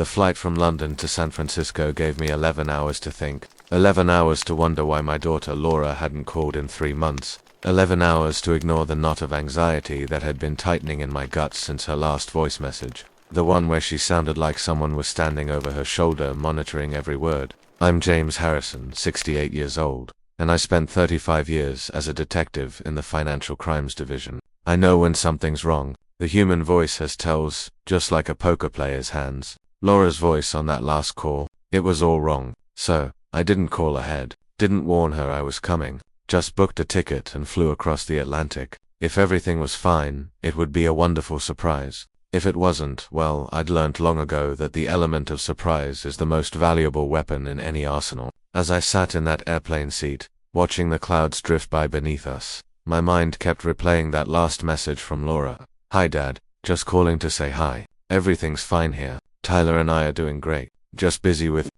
The flight from London to San Francisco gave me 11 hours to think, 11 hours to wonder why my daughter Laura hadn't called in 3 months, 11 hours to ignore the knot of anxiety that had been tightening in my guts since her last voice message, the one where she sounded like someone was standing over her shoulder monitoring every word. I'm James Harrison, 68 years old, and I spent 35 years as a detective in the Financial Crimes Division. I know when something's wrong. The human voice has tells, just like a poker player's hands. Laura's voice on that last call, it was all wrong. So, I didn't call ahead, didn't warn her I was coming, just booked a ticket and flew across the Atlantic. If everything was fine, it would be a wonderful surprise. If it wasn't, well, I'd learnt long ago that the element of surprise is the most valuable weapon in any arsenal. As I sat in that airplane seat, watching the clouds drift by beneath us, my mind kept replaying that last message from Laura. Hi Dad, just calling to say hi. Everything's fine here. Tyler and I are doing great. Just busy with,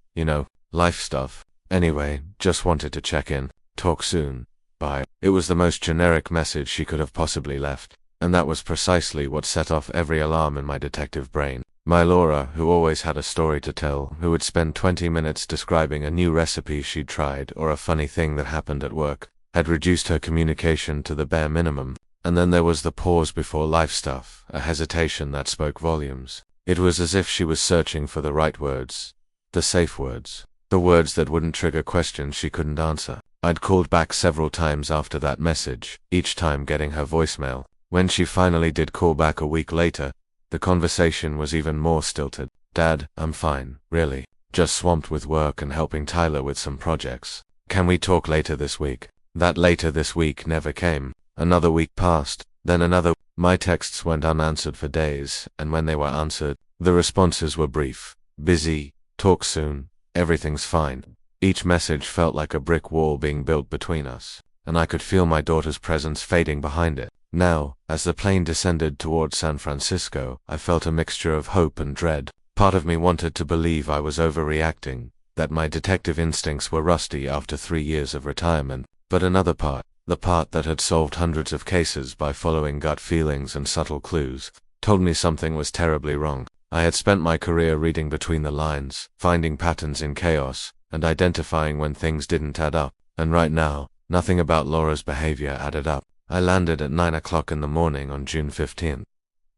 life stuff. Anyway, just wanted to check in. Talk soon. Bye. It was the most generic message she could have possibly left. And that was precisely what set off every alarm in my detective brain. My Laura, who always had a story to tell, who would spend 20 minutes describing a new recipe she'd tried or a funny thing that happened at work, had reduced her communication to the bare minimum. And then there was the pause before life stuff, a hesitation that spoke volumes. It was as if she was searching for the right words, the safe words, the words that wouldn't trigger questions she couldn't answer. I'd called back several times after that message, each time getting her voicemail. When she finally did call back a week later, the conversation was even more stilted. Dad, I'm fine, really. Just swamped with work and helping Tyler with some projects. Can we talk later this week? That later this week never came. Another week passed, then another. My texts went unanswered for days, and when they were answered, the responses were brief. Busy, talk soon, everything's fine. Each message felt like a brick wall being built between us, and I could feel my daughter's presence fading behind it. Now, as the plane descended towards San Francisco, I felt a mixture of hope and dread. Part of me wanted to believe I was overreacting, that my detective instincts were rusty after 3 years of retirement, but another part, the part that had solved hundreds of cases by following gut feelings and subtle clues, told me something was terribly wrong. I had spent my career reading between the lines, finding patterns in chaos, and identifying when things didn't add up. And right now, nothing about Laura's behavior added up. I landed at 9 o'clock in the morning on June 15th,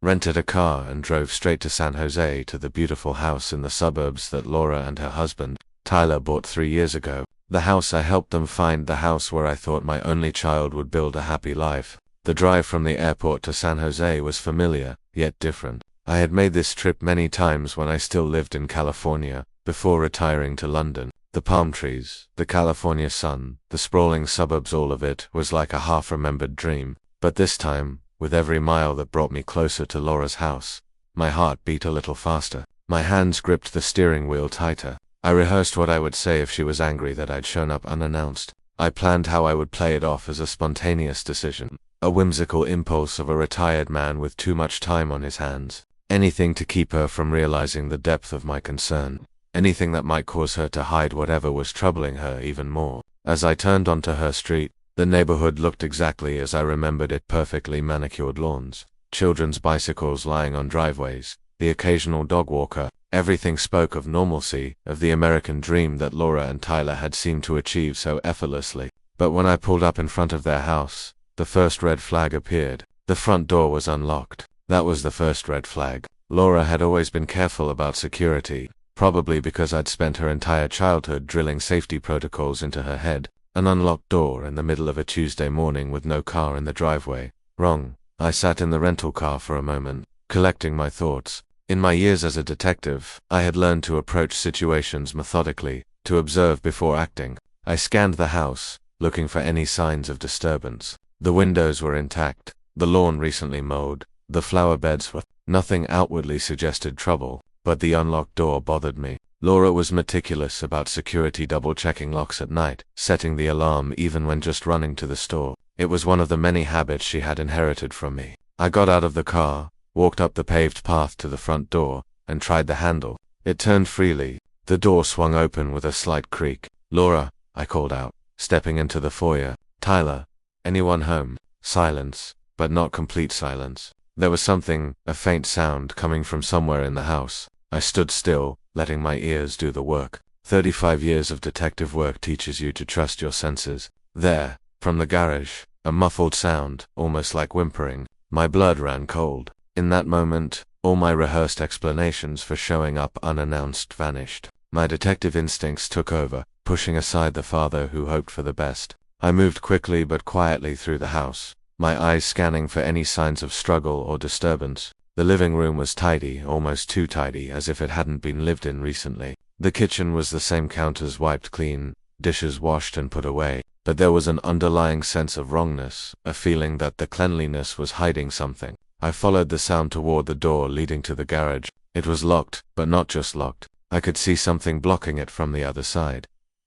rented a car and drove straight to San Jose to the beautiful house in the suburbs that Laura and her husband, Tyler, bought 3 years ago. The house I helped them find, the house where I thought my only child would build a happy life. The drive from the airport to San Jose was familiar, yet different. I had made this trip many times when I still lived in California, before retiring to London. The palm trees, the California sun, the sprawling suburbs, all of it was like a half-remembered dream. But this time, with every mile that brought me closer to Laura's house, my heart beat a little faster. My hands gripped the steering wheel tighter. I rehearsed what I would say if she was angry that I'd shown up unannounced. I planned how I would play it off as a spontaneous decision, a whimsical impulse of a retired man with too much time on his hands. Anything to keep her from realizing the depth of my concern. Anything that might cause her to hide whatever was troubling her even more. As I turned onto her street, the neighborhood looked exactly as I remembered it: perfectly manicured lawns, children's bicycles lying on driveways, the occasional dog walker. Everything spoke of normalcy, of the American dream that Laura and Tyler had seemed to achieve so effortlessly. But when I pulled up in front of their house, the first red flag appeared. The front door was unlocked. That was the first red flag. Laura had always been careful about security, probably because I'd spent her entire childhood drilling safety protocols into her head. An unlocked door in the middle of a Tuesday morning with no car in the driveway. Wrong. I sat in the rental car for a moment, collecting my thoughts. In my years as a detective, I had learned to approach situations methodically, to observe before acting. I scanned the house, looking for any signs of disturbance. The windows were intact, the lawn recently mowed, the flower beds were. Nothing outwardly suggested trouble, but the unlocked door bothered me. Laura was meticulous about security, double-checking locks at night, setting the alarm even when just running to the store. It was one of the many habits she had inherited from me. I got out of the car, walked up the paved path to the front door, and tried the handle. It turned freely. The door swung open with a slight creak. "Laura," I called out, stepping into the foyer. "Tyler, anyone home?" Silence, but not complete silence. There was something, a faint sound, coming from somewhere in the house. I stood still, letting my ears do the work. 35 years of detective work teaches you to trust your senses. There, from the garage, a muffled sound, almost like whimpering. My blood ran cold. In that moment, all my rehearsed explanations for showing up unannounced vanished. My detective instincts took over, pushing aside the father who hoped for the best. I moved quickly but quietly through the house, my eyes scanning for any signs of struggle or disturbance. The living room was tidy, almost too tidy, as if it hadn't been lived in recently. The kitchen was the same, counters wiped clean, dishes washed and put away, but there was an underlying sense of wrongness, a feeling that the cleanliness was hiding something. I followed the sound toward the door leading to the garage. It was locked, but not just locked. I could see something blocking it from the other side.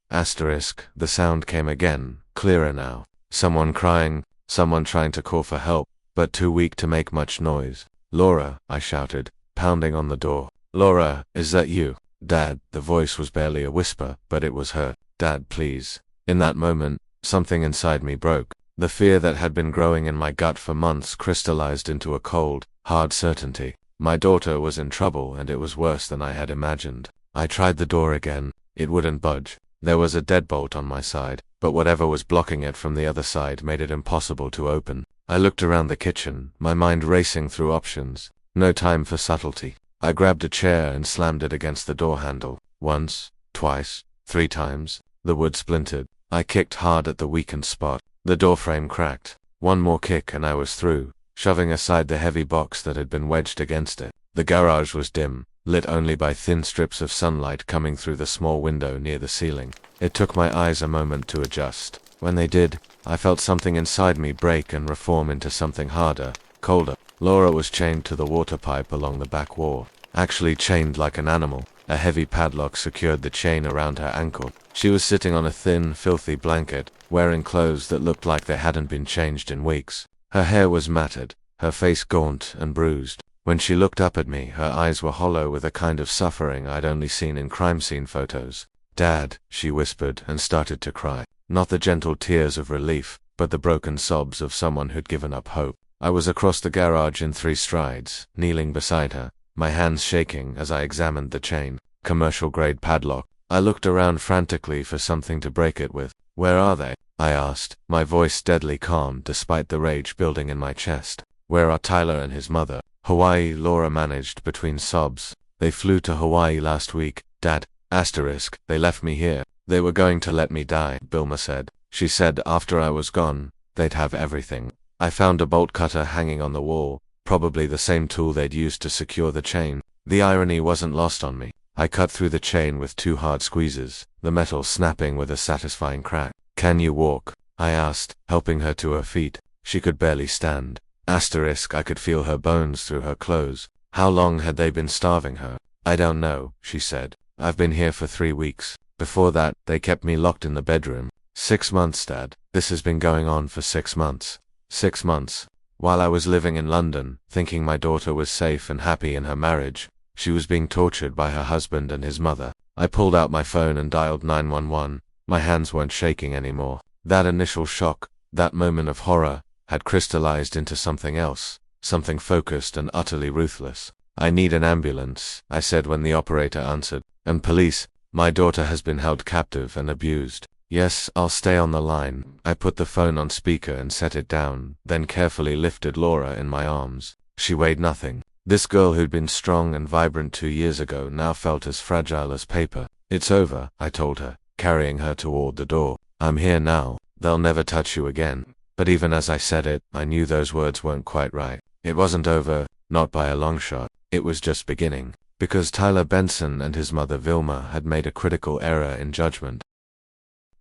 Asterisk, the sound came again, clearer now. Someone crying, someone trying to call for help, but too weak to make much noise. "Laura," I shouted, pounding on the door. "Laura, is that you?" "Dad," the voice was barely a whisper, but it was her. "Dad, please." In that moment, something inside me broke. The fear that had been growing in my gut for months crystallized into a cold, hard certainty. My daughter was in trouble, and it was worse than I had imagined. I tried the door again. It wouldn't budge. There was a deadbolt on my side, but whatever was blocking it from the other side made it impossible to open. I looked around the kitchen, my mind racing through options. No time for subtlety. I grabbed a chair and slammed it against the door handle. Once, twice, 3 times. The wood splintered. I kicked hard at the weakened spot. The doorframe cracked. One more kick and I was through, shoving aside the heavy box that had been wedged against it. The garage was dim, lit only by thin strips of sunlight coming through the small window near the ceiling. It took my eyes a moment to adjust. When they did, I felt something inside me break and reform into something harder, colder. Laura was chained to the water pipe along the back wall, actually chained like an animal. A heavy padlock secured the chain around her ankle. She was sitting on a thin, filthy blanket, wearing clothes that looked like they hadn't been changed in weeks. Her hair was matted, her face gaunt and bruised. When she looked up at me, her eyes were hollow with a kind of suffering I'd only seen in crime scene photos. "Dad," she whispered and started to cry. Not the gentle tears of relief, but the broken sobs of someone who'd given up hope. I was across the garage in 3 strides, kneeling beside her, my hands shaking as I examined the chain. Commercial-grade padlock. I looked around frantically for something to break it with. "Where are they?" I asked, my voice deadly calm despite the rage building in my chest. "Where are Tyler and his mother?" "Hawaii," Laura managed between sobs. "They flew to Hawaii last week, Dad." Asterisk, "They left me here. They were going to let me die," Bilma said. She said after I was gone, they'd have everything. I found a bolt cutter hanging on the wall, probably the same tool they'd used to secure the chain. The irony wasn't lost on me. I cut through the chain with 2 hard squeezes, the metal snapping with a satisfying crack. "Can you walk?" I asked, helping her to her feet. She could barely stand. Asterisk, I could feel her bones through her clothes. How long had they been starving her? "I don't know," she said. "I've been here for 3 weeks. Before that, they kept me locked in the bedroom." 6 months, Dad. This has been going on for 6 months. 6 months. While I was living in London, thinking my daughter was safe and happy in her marriage, she was being tortured by her husband and his mother. I pulled out my phone and dialed 911. My hands weren't shaking anymore. That initial shock, that moment of horror, had crystallized into something else, something focused and utterly ruthless. "I need an ambulance," I said when the operator answered. "And police. My daughter has been held captive and abused." "Yes, I'll stay on the line." I put the phone on speaker and set it down, then carefully lifted Laura in my arms. She weighed nothing. This girl who'd been strong and vibrant 2 years ago now felt as fragile as paper. "It's over," I told her, carrying her toward the door. "I'm here now. They'll never touch you again." But even as I said it, I knew those words weren't quite right. It wasn't over, not by a long shot. It was just beginning. Because Tyler Benson and his mother Vilma had made a critical error in judgment.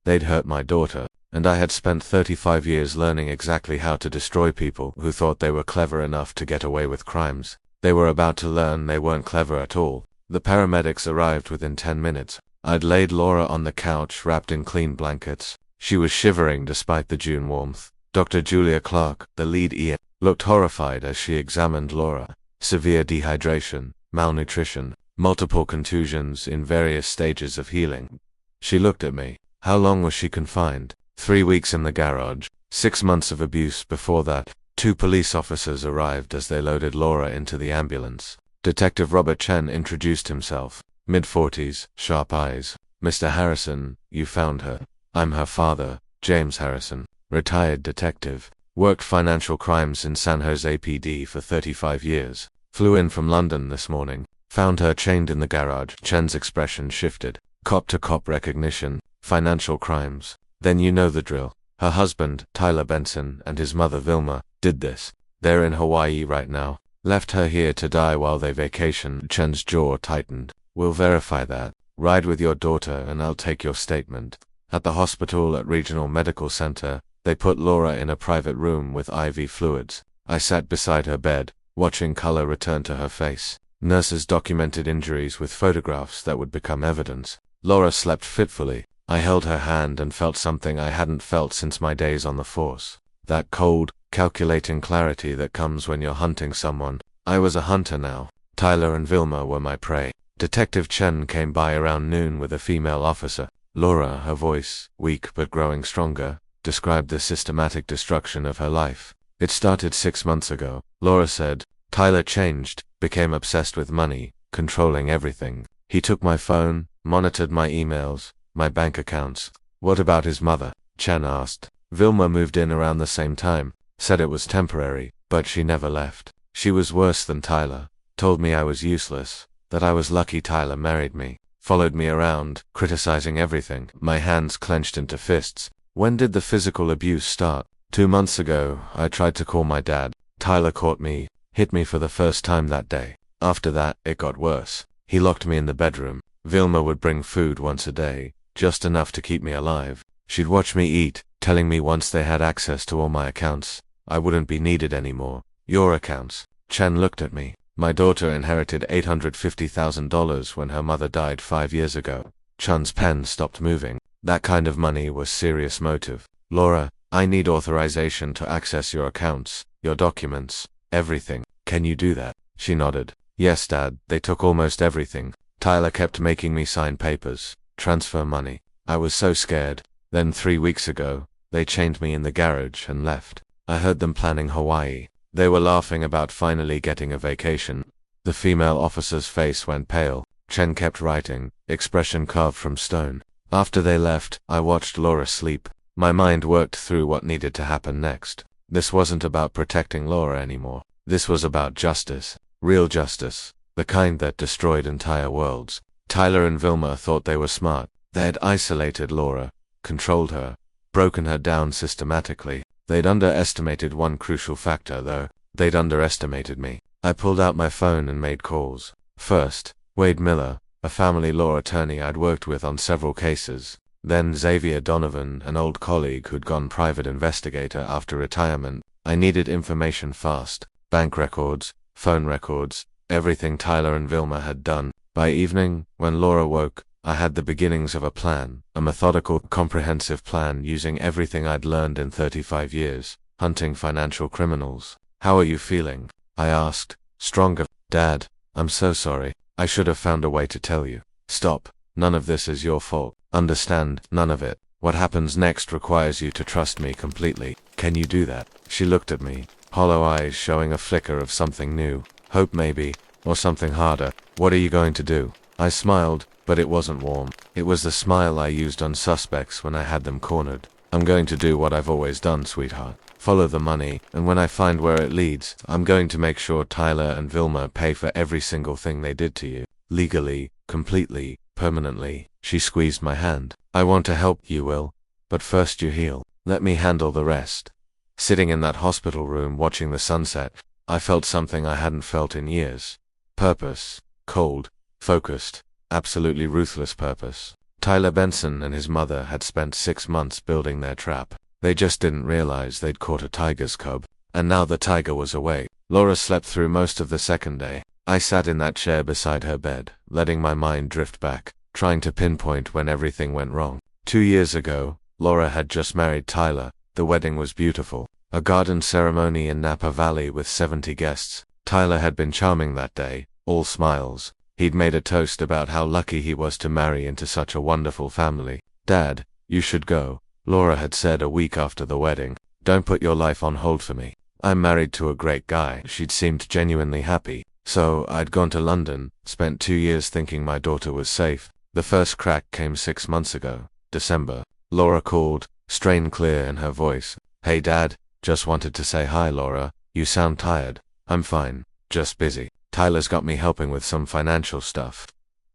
They'd hurt my daughter, and I had spent 35 years learning exactly how to destroy people who thought they were clever enough to get away with crimes. They were about to learn they weren't clever at all. The paramedics arrived within 10 minutes. I'd laid Laura on the couch wrapped in clean blankets. She was shivering despite the June warmth. Dr. Julia Clark, the lead EM, looked horrified as she examined Laura. Severe dehydration, malnutrition, multiple contusions in various stages of healing. She looked at me. How long was she confined? 3 weeks in the garage. 6 months of abuse before that. 2 police officers arrived as they loaded Laura into the ambulance. Detective Robert Chen introduced himself. Mid-40s, sharp eyes. Mr. Harrison, you found her. I'm her father, James Harrison. Retired detective. Worked financial crimes in San Jose PD for 35 years. Flew in from London this morning. Found her chained in the garage. Chen's expression shifted. Cop-to-cop recognition. Financial crimes. Then you know the drill. Her husband, Tyler Benson, and his mother Vilma, did this. They're in Hawaii right now. Left her here to die while they vacation. Chen's jaw tightened. We'll verify that. Ride with your daughter and I'll take your statement. At the hospital at Regional Medical Center, they put Laura in a private room with IV fluids. I sat beside her bed, watching color return to her face. Nurses documented injuries with photographs that would become evidence. Laura slept fitfully. I held her hand and felt something I hadn't felt since my days on the force. That cold, calculating clarity that comes when you're hunting someone. I was a hunter now. Tyler and Vilma were my prey. Detective Chen came by around noon with a female officer. Laura, her voice, weak but growing stronger, described the systematic destruction of her life. It started 6 months ago. Laura said, Tyler changed, became obsessed with money, controlling everything. He took my phone, monitored my emails, my bank accounts. What about his mother? Chen asked. Vilma moved in around the same time, said it was temporary, but she never left. She was worse than Tyler, told me I was useless, that I was lucky Tyler married me, followed me around, criticizing everything. My hands clenched into fists. When did the physical abuse start? 2 months ago, I tried to call my dad. Tyler caught me, hit me for the first time that day. After that, it got worse. He locked me in the bedroom. Vilma would bring food once a day, just enough to keep me alive. She'd watch me eat, telling me once they had access to all my accounts, I wouldn't be needed anymore. Your accounts. Chen looked at me. My daughter inherited $850,000 when her mother died 5 years ago. Chen's pen stopped moving. That kind of money was serious motive. Laura, I need authorization to access your accounts, your documents, everything. Can you do that? She nodded. Yes, Dad, they took almost everything. Tyler kept making me sign papers, transfer money. I was so scared. Then 3 weeks ago, they chained me in the garage and left. I heard them planning Hawaii. They were laughing about finally getting a vacation. The female officer's face went pale. Chen kept writing, expression carved from stone. After they left, I watched Laura sleep. My mind worked through what needed to happen next. This wasn't about protecting Laura anymore. This was about justice. Real justice. The kind that destroyed entire worlds. Tyler and Vilma thought they were smart. They had isolated Laura, controlled her, broken her down systematically. They'd underestimated one crucial factor, though. They'd underestimated me. I pulled out my phone and made calls. First, Wade Miller, a family law attorney I'd worked with on several cases. Then Xavier Donovan, an old colleague who'd gone private investigator after retirement. I needed information fast. Bank records, phone records, everything Tyler and Vilma had done. By evening, when Laura woke, I had the beginnings of a plan, a methodical, comprehensive plan using everything I'd learned in 35 years, hunting financial criminals. How are you feeling? I asked, stronger. Dad, I'm so sorry. I should have found a way to tell you. Stop. None of this is your fault. Understand, none of it. What happens next requires you to trust me completely. Can you do that? She looked at me, hollow eyes showing a flicker of something new. Hope maybe, or something harder. What are you going to do? I smiled, but it wasn't warm. It was the smile I used on suspects when I had them cornered. I'm going to do what I've always done, sweetheart. Follow the money, and when I find where it leads, I'm going to make sure Tyler and Vilma pay for every single thing they did to you. Legally, completely, permanently. She squeezed my hand. I want to help you, Will. But first you heal. Let me handle the rest. Sitting in that hospital room watching the sunset, I felt something I hadn't felt in years. Purpose. Cold. Focused. Absolutely ruthless purpose. Tyler Benson and his mother had spent 6 months building their trap. They just didn't realize they'd caught a tiger's cub. And now the tiger was away. Laura slept through most of the second day. I sat in that chair beside her bed, letting my mind drift back, trying to pinpoint when everything went wrong. 2 years ago, Laura had just married Tyler. The wedding was beautiful. A garden ceremony in Napa Valley with 70 guests. Tyler had been charming that day, all smiles. He'd made a toast about how lucky he was to marry into such a wonderful family. Dad, you should go, Laura had said a week after the wedding. Don't put your life on hold for me. I'm married to a great guy. She'd seemed genuinely happy. So, I'd gone to London, spent 2 years thinking my daughter was safe. The first crack came 6 months ago, December. Laura called, strain clear in her voice. Hey Dad, just wanted to say hi Laura, you sound tired. I'm fine, just busy. Tyler's got me helping with some financial stuff.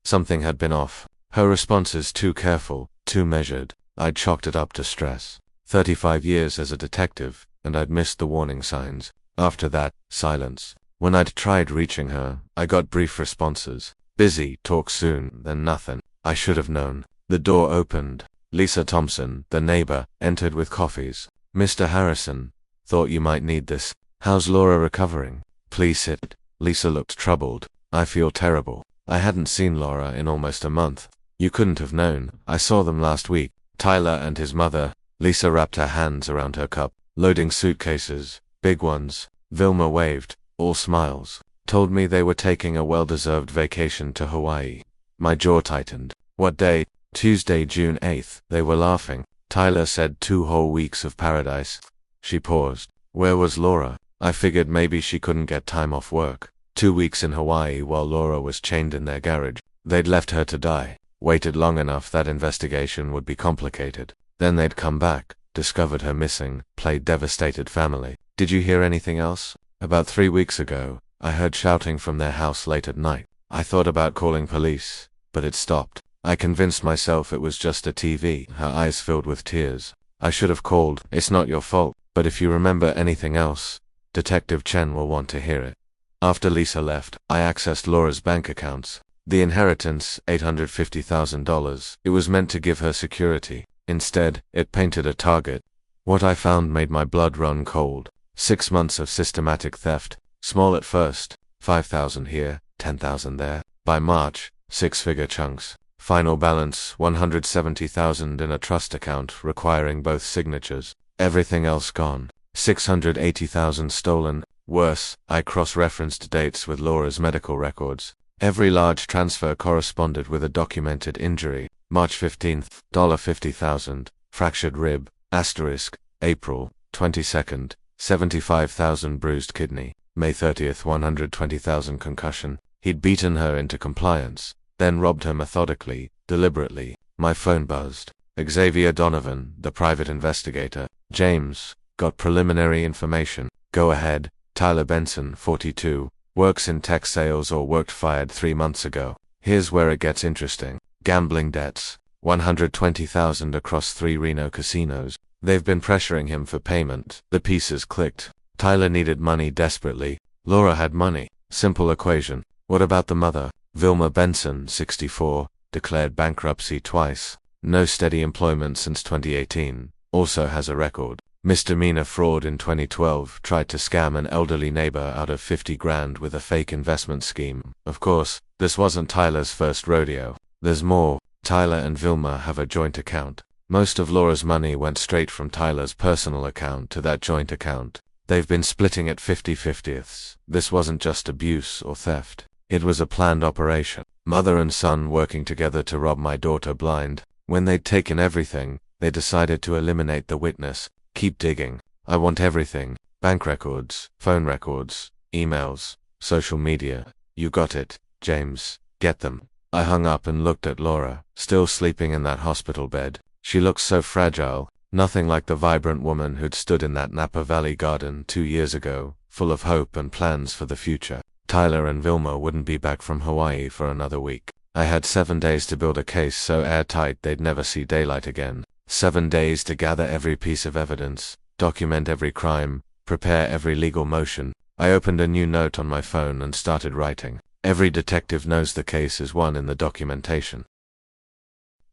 Something had been off. Her responses too careful, too measured. I'd chalked it up to stress. 35 years as a detective, and I'd missed the warning signs. After that, silence. When I'd tried reaching her, I got brief responses. Busy, talk soon, then nothing. I should have known. The door opened. Lisa Thompson, the neighbor, entered with coffees. Mr. Harrison, thought you might need this. How's Laura recovering? Please sit. Lisa looked troubled. I feel terrible. I hadn't seen Laura in almost a month. You couldn't have known. I saw them last week. Tyler and his mother. Lisa wrapped her hands around her cup. Loading suitcases. Big ones. Vilma waved. All smiles. Told me they were taking a well-deserved vacation to Hawaii. My jaw tightened. What day? Tuesday, June 8th. They were laughing. Tyler said 2 whole weeks of paradise. She paused. Where was Laura? I figured maybe she couldn't get time off work. 2 weeks in Hawaii while Laura was chained in their garage. They'd left her to die. Waited long enough that investigation would be complicated. Then they'd come back, discovered her missing, played devastated family. Did you hear anything else? About 3 weeks ago, I heard shouting from their house late at night. I thought about calling police, but it stopped. I convinced myself it was just a TV. Her eyes filled with tears. I should have called. It's not your fault, but if you remember anything else, Detective Chen will want to hear it. After Lisa left, I accessed Laura's bank accounts. The inheritance, $850,000. It was meant to give her security. Instead, it painted a target. What I found made my blood run cold. 6 months of systematic theft. Small at first, 5,000 here, 10,000 there. By March, 6-figure chunks. Final balance, 170,000 in a trust account requiring both signatures. Everything else gone. 680,000 stolen. Worse, I cross-referenced dates with Laura's medical records. Every large transfer corresponded with a documented injury. March 15th, $50,000. Fractured rib, asterisk, April 22nd, 75,000 bruised kidney. May 30th, 120,000 concussion. He'd beaten her into compliance, then robbed her methodically, deliberately. My phone buzzed. Xavier Donovan, the private investigator. James, got preliminary information. Go ahead. Tyler Benson, 42, works in tech sales or worked fired 3 months ago. Here's where it gets interesting. Gambling debts, 120,000 across 3 Reno casinos. They've been pressuring him for payment. The pieces clicked. Tyler needed money desperately. Laura had money. Simple equation. What about the mother? Vilma Benson, 64, declared bankruptcy twice. No steady employment since 2018. Also has a record. Misdemeanor fraud in 2012, tried to scam an elderly neighbor out of 50 grand with a fake investment scheme. Of course, this wasn't Tyler's first rodeo. There's more. Tyler and Vilma have a joint account. Most of Laura's money went straight from Tyler's personal account to that joint account. They've been splitting it 50-50ths. This wasn't just abuse or theft. It was a planned operation. Mother and son working together to rob my daughter blind. When they'd taken everything, they decided to eliminate the witness. Keep digging. I want everything. Bank records, phone records, emails, social media. You got it, James. Get them. I hung up and looked at Laura, still sleeping in that hospital bed. She looked so fragile, nothing like the vibrant woman who'd stood in that Napa Valley garden 2 years ago, full of hope and plans for the future. Tyler and Vilma wouldn't be back from Hawaii for another week. I had 7 days to build a case so airtight they'd never see daylight again. 7 days to gather every piece of evidence, document every crime, prepare every legal motion. I opened a new note on my phone and started writing. Every detective knows the case is won in the documentation.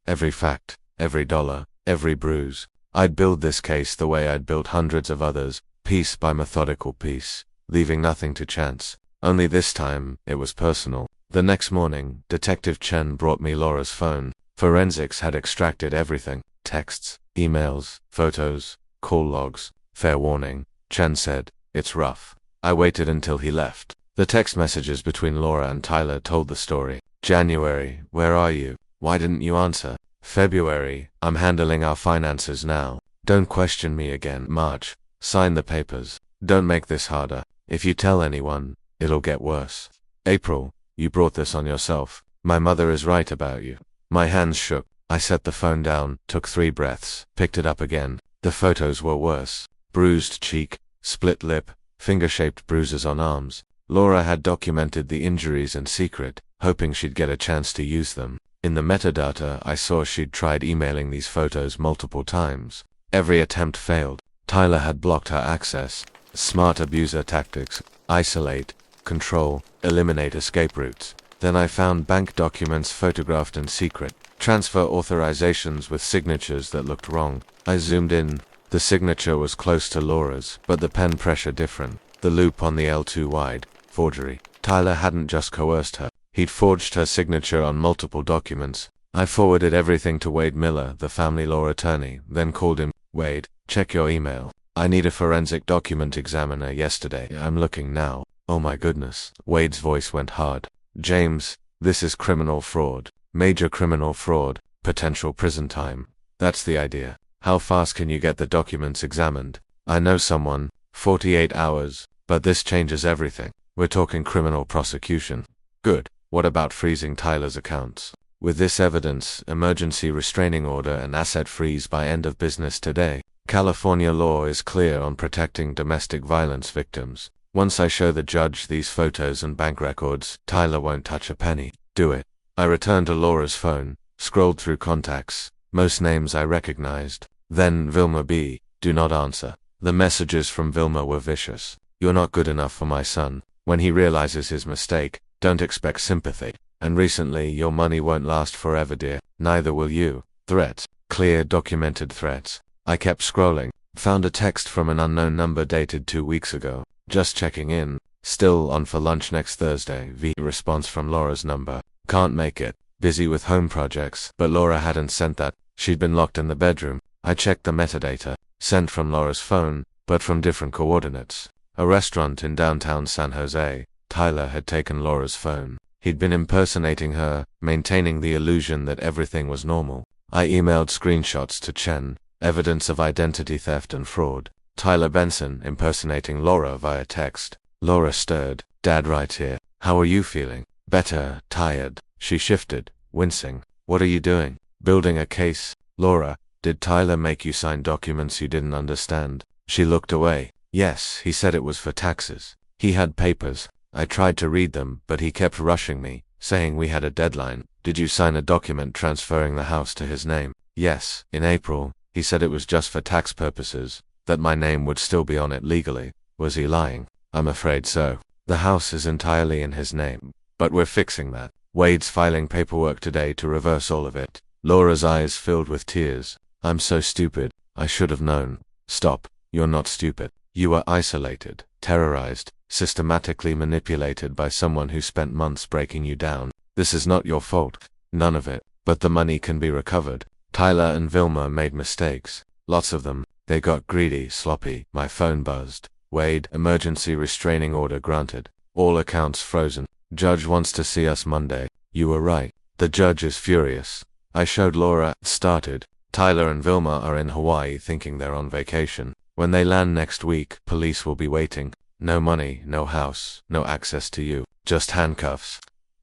Every fact, every dollar, every bruise. I'd build this case the way I'd built hundreds of others, piece by methodical piece, leaving nothing to chance. Only this time, it was personal. The next morning, Detective Chen brought me Laura's phone. Forensics had extracted everything. Texts, emails, photos, call logs. Fair warning, Chen said. It's rough. I waited until he left. The text messages between Laura and Tyler told the story. January, where are you? Why didn't you answer? February, I'm handling our finances now. Don't question me again. March, sign the papers. Don't make this harder. If you tell anyone, it'll get worse. April, you brought this on yourself. My mother is right about you. My hands shook. I set the phone down, took 3 breaths, picked it up again. The photos were worse. Bruised cheek, split lip, finger-shaped bruises on arms. Laura had documented the injuries in secret, hoping she'd get a chance to use them. In the metadata, I saw she'd tried emailing these photos multiple times. Every attempt failed. Tyler had blocked her access. Smart abuser tactics: isolate, control, eliminate escape routes. Then I found bank documents photographed in secret, transfer authorizations with signatures that looked wrong. I zoomed in. The signature was close to Laura's, but the pen pressure different. The loop on the L too wide. Forgery. Tyler hadn't just coerced her. He'd forged her signature on multiple documents. I forwarded everything to Wade Miller, the family law attorney, then called him. Wade, check your email. I need a forensic document examiner yesterday. I'm looking now. Oh my goodness. Wade's voice went hard. James, this is criminal fraud. Major criminal fraud. Potential prison time. That's the idea. How fast can you get the documents examined? I know someone. 48 hours. But this changes everything. We're talking criminal prosecution. Good. What about freezing Tyler's accounts? With this evidence, emergency restraining order and asset freeze by end of business today. California law is clear on protecting domestic violence victims. Once I show the judge these photos and bank records, Tyler won't touch a penny. Do it. I returned to Laura's phone, scrolled through contacts, most names I recognized. Then Vilma B. Do not answer. The messages from Vilma were vicious. You're not good enough for my son. When he realizes his mistake, don't expect sympathy. And recently, your money won't last forever, dear. Neither will you. Threats. Clear, documented threats. I kept scrolling. Found a text from an unknown number dated 2 weeks ago. Just checking in. Still on for lunch next Thursday. Response from Laura's number. Can't make it. Busy with home projects. But Laura hadn't sent that. She'd been locked in the bedroom. I checked the metadata. Sent from Laura's phone, but from different coordinates. A restaurant in downtown San Jose. Tyler had taken Laura's phone. He'd been impersonating her, maintaining the illusion that everything was normal. I emailed screenshots to Chen, evidence of identity theft and fraud. Tyler Benson impersonating Laura via text. Laura stirred. Dad right here. How are you feeling? Better, tired. She shifted, wincing. What are you doing? Building a case. Laura, did Tyler make you sign documents you didn't understand? She looked away. Yes, he said it was for taxes. He had papers. I tried to read them, but he kept rushing me, saying we had a deadline. Did you sign a document transferring the house to his name? Yes, in April. He said it was just for tax purposes, that my name would still be on it legally. Was he lying? I'm afraid so. The house is entirely in his name. But we're fixing that. Wade's filing paperwork today to reverse all of it. Laura's eyes filled with tears. I'm so stupid. I should have known. Stop. You're not stupid. You were isolated, terrorized, systematically manipulated by someone who spent months breaking you down. This is not your fault. None of it. But the money can be recovered. Tyler and Vilma made mistakes. Lots of them. They got greedy, sloppy. My phone buzzed. Wade, emergency restraining order granted. All accounts frozen. Judge wants to see us Monday. You were right. The judge is furious. I showed Laura. Started. Tyler and Vilma are in Hawaii thinking they're on vacation. When they land next week, police will be waiting. No money, no house, no access to you. Just handcuffs.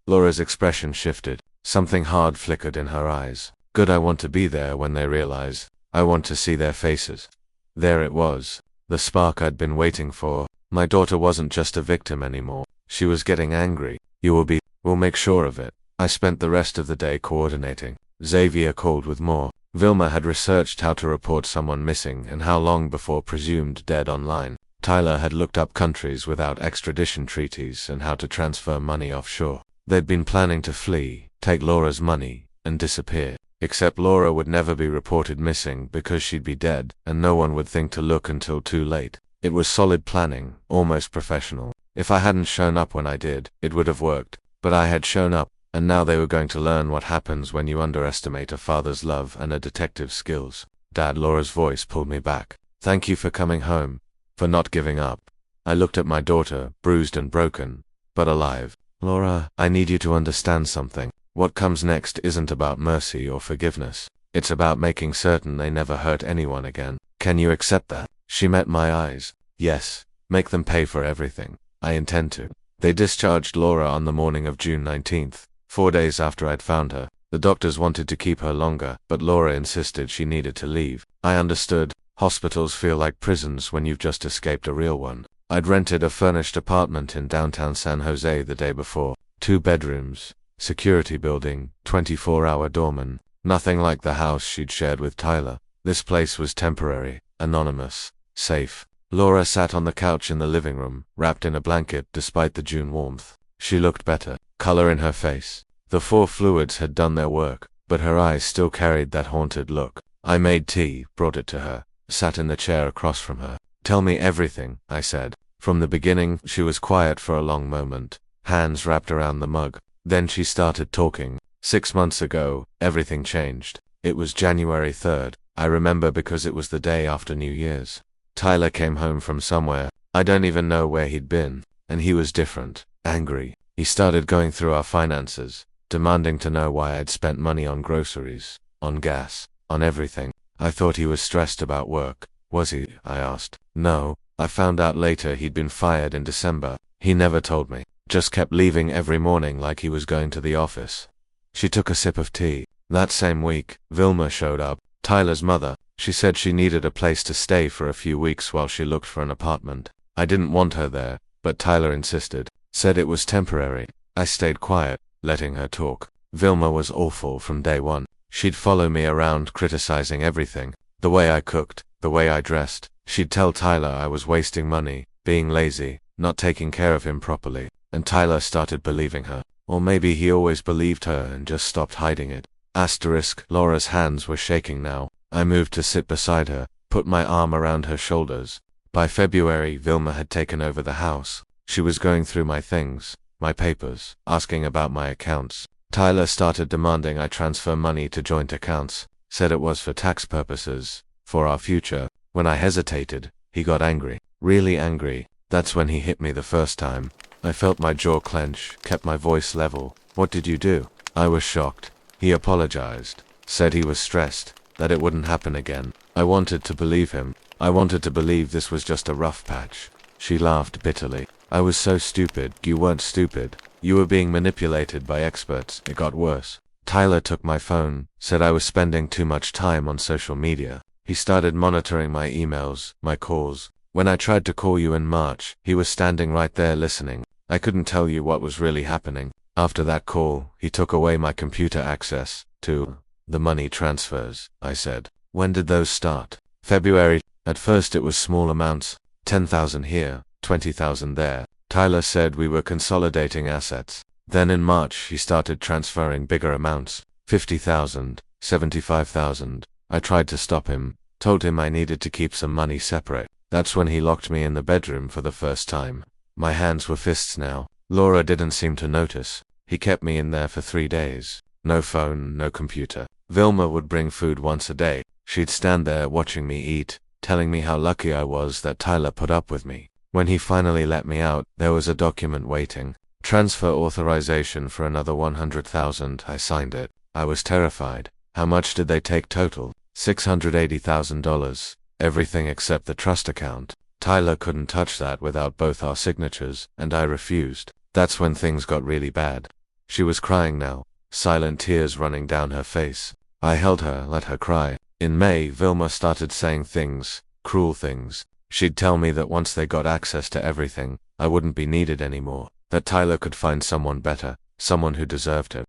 Laura's expression shifted. Something hard flickered in her eyes. Good, I want to be there when they realize. I want to see their faces. There it was. The spark I'd been waiting for. My daughter wasn't just a victim anymore. She was getting angry. We'll make sure of it. I spent the rest of the day coordinating. Xavier called with more. Vilma had researched how to report someone missing and how long before presumed dead online. Tyler had looked up countries without extradition treaties and how to transfer money offshore. They'd been planning to flee, take Laura's money, and disappear. Except Laura would never be reported missing because she'd be dead, and no one would think to look until too late. It was solid planning, almost professional. If I hadn't shown up when I did, it would have worked. But I had shown up, and now they were going to learn what happens when you underestimate a father's love and a detective's skills. Dad, Laura's voice pulled me back. Thank you for coming home, for not giving up. I looked at my daughter, bruised and broken, but alive. Laura, I need you to understand something. What comes next isn't about mercy or forgiveness. It's about making certain they never hurt anyone again. Can you accept that? She met my eyes. Yes. Make them pay for everything. I intend to. They discharged Laura on the morning of June 19th, 4 days after I'd found her. The doctors wanted to keep her longer, but Laura insisted she needed to leave. I understood. Hospitals feel like prisons when you've just escaped a real one. I'd rented a furnished apartment in downtown San Jose the day before. 2 bedrooms, security building, 24-hour doorman. Nothing like the house she'd shared with Tyler. This place was temporary, anonymous, safe. Laura sat on the couch in the living room, wrapped in a blanket despite the June warmth. She looked better, color in her face. The 4 fluids had done their work, but her eyes still carried that haunted look. I made tea, brought it to her, sat in the chair across from her. "Tell me everything," I said. From the beginning. She was quiet for a long moment, hands wrapped around the mug. Then she started talking. 6 months ago, everything changed. It was January 3rd. I remember because it was the day after New Year's. Tyler came home from somewhere. I don't even know where he'd been. And he was different, angry. He started going through our finances, demanding to know why I'd spent money on groceries, on gas, on everything. I thought he was stressed about work. Was he? I asked. No. I found out later he'd been fired in December. He never told me. Just kept leaving every morning like he was going to the office. She took a sip of tea. That same week, Vilma showed up, Tyler's mother. She said she needed a place to stay for a few weeks while she looked for an apartment. I didn't want her there, but Tyler insisted. Said it was temporary. I stayed quiet, letting her talk. Vilma was awful from day one. She'd follow me around criticizing everything. The way I cooked, the way I dressed. She'd tell Tyler I was wasting money, being lazy, not taking care of him properly. And Tyler started believing her. Or maybe he always believed her and just stopped hiding it. Asterisk. Laura's hands were shaking now. I moved to sit beside her, put my arm around her shoulders. By February, Vilma had taken over the house. She was going through my things, my papers, asking about my accounts. Tyler started demanding I transfer money to joint accounts, said it was for tax purposes, for our future. When I hesitated, he got angry, really angry. That's when he hit me the first time. I felt my jaw clench, kept my voice level. "What did you do?" I was shocked. He apologized, said he was stressed, that it wouldn't happen again. I wanted to believe him. I wanted to believe this was just a rough patch. She laughed bitterly. "I was so stupid." "You weren't stupid. You were being manipulated by experts." It got worse. Tyler took my phone, said I was spending too much time on social media. He started monitoring my emails, my calls. When I tried to call you in March, he was standing right there listening. I couldn't tell you what was really happening. After that call, he took away my computer access to the money transfers, I said. "When did those start?" "February. At first it was small amounts, 10,000 here, 20,000 there. Tyler said we were consolidating assets. Then in March he started transferring bigger amounts, 50,000, 75,000. I tried to stop him, told him I needed to keep some money separate. That's when he locked me in the bedroom for the first time. My hands were fists now. Laura didn't seem to notice. He kept me in there for 3 days. No phone, no computer. Vilma would bring food once a day. She'd stand there watching me eat, telling me how lucky I was that Tyler put up with me. When he finally let me out, there was a document waiting. Transfer authorization for another 100,000. I signed it. I was terrified. How much did they take total? $680,000. Everything except the trust account. Tyler couldn't touch that without both our signatures, and I refused. That's when things got really bad. She was crying now, silent tears running down her face. I held her, let her cry. In May, Vilma started saying things, cruel things. She'd tell me that once they got access to everything, I wouldn't be needed anymore, that Tyler could find someone better, someone who deserved it.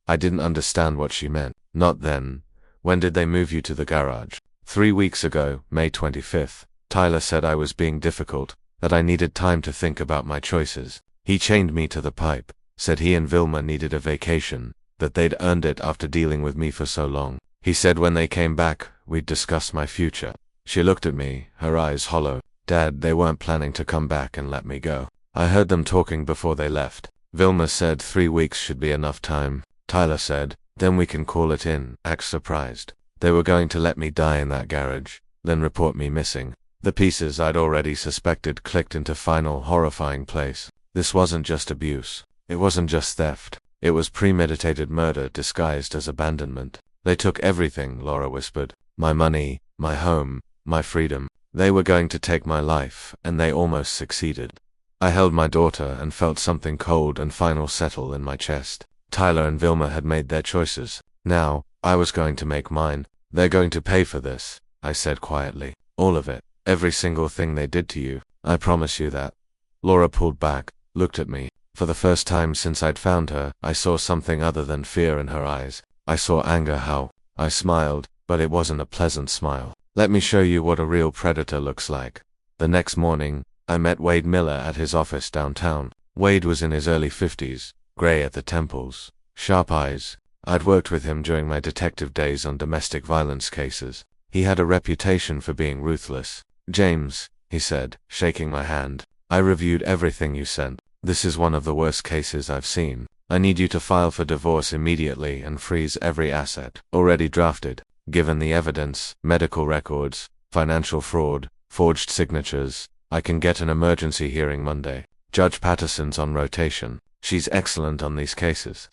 I didn't understand what she meant. Not then. When did they move you to the garage? 3 weeks ago, May 25th. Tyler said I was being difficult, that I needed time to think about my choices. He chained me to the pipe, said he and Vilma needed a vacation, that they'd earned it after dealing with me for so long. He said when they came back, we'd discuss my future. She looked at me, her eyes hollow. "Dad, they weren't planning to come back and let me go." I heard them talking before they left. Vilma said 3 weeks should be enough time. Tyler said, "Then we can call it in," act surprised. They were going to let me die in that garage, then report me missing. The pieces I'd already suspected clicked into final horrifying place. This wasn't just abuse. It wasn't just theft. It was premeditated murder disguised as abandonment. They took everything, Laura whispered. My money, my home, my freedom. They were going to take my life, and they almost succeeded. I held my daughter and felt something cold and final settle in my chest. Tyler and Vilma had made their choices. Now, I was going to make mine. They're going to pay for this, I said quietly. All of it. Every single thing they did to you. I promise you that. Laura pulled back, looked at me. For the first time since I'd found her, I saw something other than fear in her eyes. I saw anger. How? I smiled, but it wasn't a pleasant smile. Let me show you what a real predator looks like. The next morning, I met Wade Miller at his office downtown. Wade was in his early 50s, gray at the temples, sharp eyes. I'd worked with him during my detective days on domestic violence cases. He had a reputation for being ruthless. James, he said, shaking my hand, I reviewed everything you sent. This is one of the worst cases I've seen. I need you to file for divorce immediately and freeze every asset already drafted. Given the evidence, medical records, financial fraud, forged signatures, I can get an emergency hearing Monday. Judge Patterson's on rotation. She's excellent on these cases.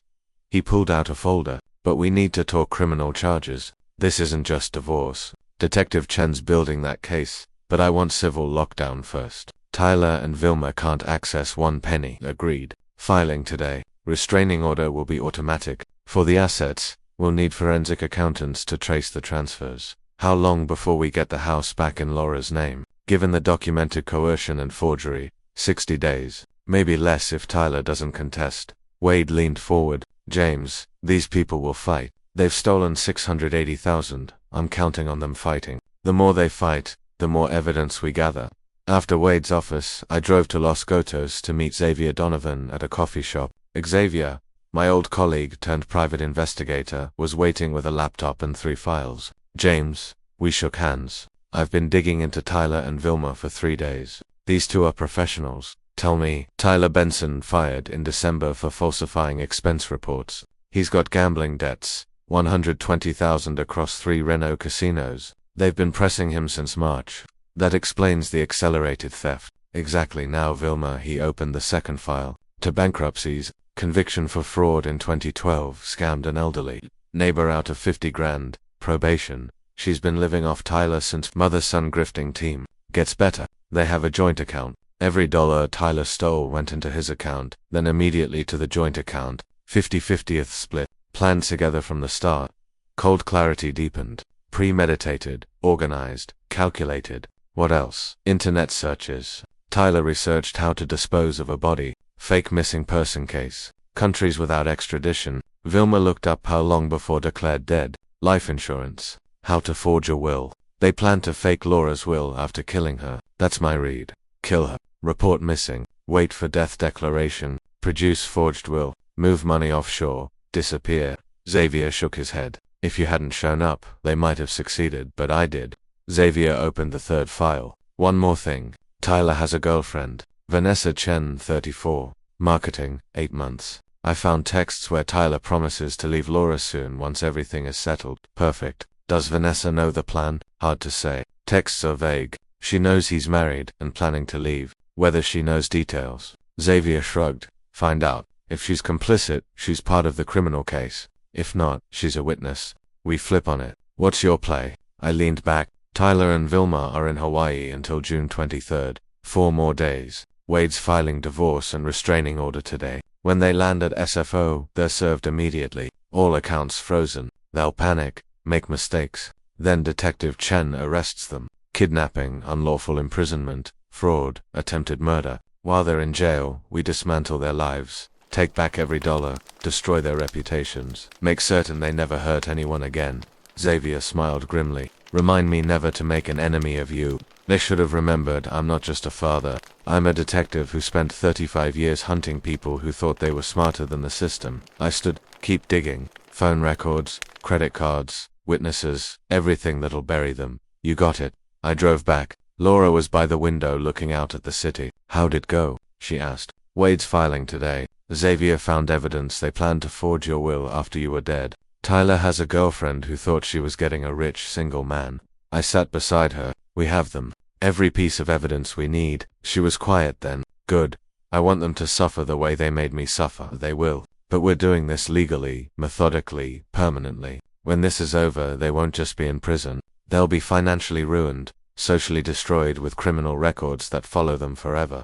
He pulled out a folder. But we need to talk criminal charges. This isn't just divorce. Detective Chen's building that case, but I want civil lockdown first. Tyler and Vilma can't access one penny. Agreed. Filing today. Restraining order will be automatic. For the assets, we'll need forensic accountants to trace the transfers. How long before we get the house back in Laura's name? Given the documented coercion and forgery, 60 days. Maybe less if Tyler doesn't contest. Wade leaned forward. James, these people will fight. They've stolen $680,000. I'm counting on them fighting. The more they fight, the more evidence we gather. After Wade's office, I drove to Los Gatos to meet Xavier Donovan at a coffee shop. Xavier, my old colleague turned private investigator, was waiting with a laptop and 3 files. James, we shook hands. I've been digging into Tyler and Vilma for 3 days. These two are professionals. Tell me, Tyler Benson fired in December for falsifying expense reports. He's got gambling debts, $120,000 across 3 Renault casinos. They've been pressing him since March. That explains the accelerated theft. Exactly. Now Vilma, he opened the second file. To bankruptcies, conviction for fraud in 2012, scammed an elderly neighbor out of 50 grand, probation. She's been living off Tyler since. Mother-son grifting team. Gets better. They have a joint account. Every dollar Tyler stole went into his account, then immediately to the joint account. 50-50th split. Planned together from the start. Cold clarity deepened. Premeditated, organized, calculated. What else? Internet searches. Tyler researched how to dispose of a body. Fake missing person case. Countries without extradition. Vilma looked up how long before declared dead. Life insurance. How to forge a will. They planned to fake Laura's will after killing her. That's my read. Kill her. Report missing. Wait for death declaration. Produce forged will. Move money offshore. Disappear. Xavier shook his head. If you hadn't shown up, they might have succeeded, but I did. Xavier opened the third file. One more thing. Tyler has a girlfriend. Vanessa Chen, 34. Marketing, 8 months. I found texts where Tyler promises to leave Laura soon once everything is settled. Perfect. Does Vanessa know the plan? Hard to say. Texts are vague. She knows he's married and planning to leave. Whether she knows details. Xavier shrugged. Find out. If she's complicit, she's part of the criminal case. If not, she's a witness. We flip on it. What's your play? I leaned back. Tyler and Vilma are in Hawaii until June 23rd. 4 more days. Wade's filing divorce and restraining order today. When they land at SFO, they're served immediately. All accounts frozen. They'll panic, make mistakes. Then Detective Chen arrests them. Kidnapping, unlawful imprisonment, fraud, attempted murder. While they're in jail, we dismantle their lives. Take back every dollar, destroy their reputations, make certain they never hurt anyone again. Xavier smiled grimly. Remind me never to make an enemy of you. They should have remembered I'm not just a father. I'm a detective who spent 35 years hunting people who thought they were smarter than the system. I stood, keep digging. Phone records, credit cards, witnesses, everything that'll bury them. You got it. I drove back. Laura was by the window looking out at the city. How'd it go? She asked. Wade's filing today. Xavier found evidence they planned to forge your will after you were dead. Tyler has a girlfriend who thought she was getting a rich single man. I sat beside her. We have them. Every piece of evidence we need. She was quiet then. Good. I want them to suffer the way they made me suffer. They will. But we're doing this legally, methodically, permanently. When this is over, they won't just be in prison. They'll be financially ruined, socially destroyed with criminal records that follow them forever.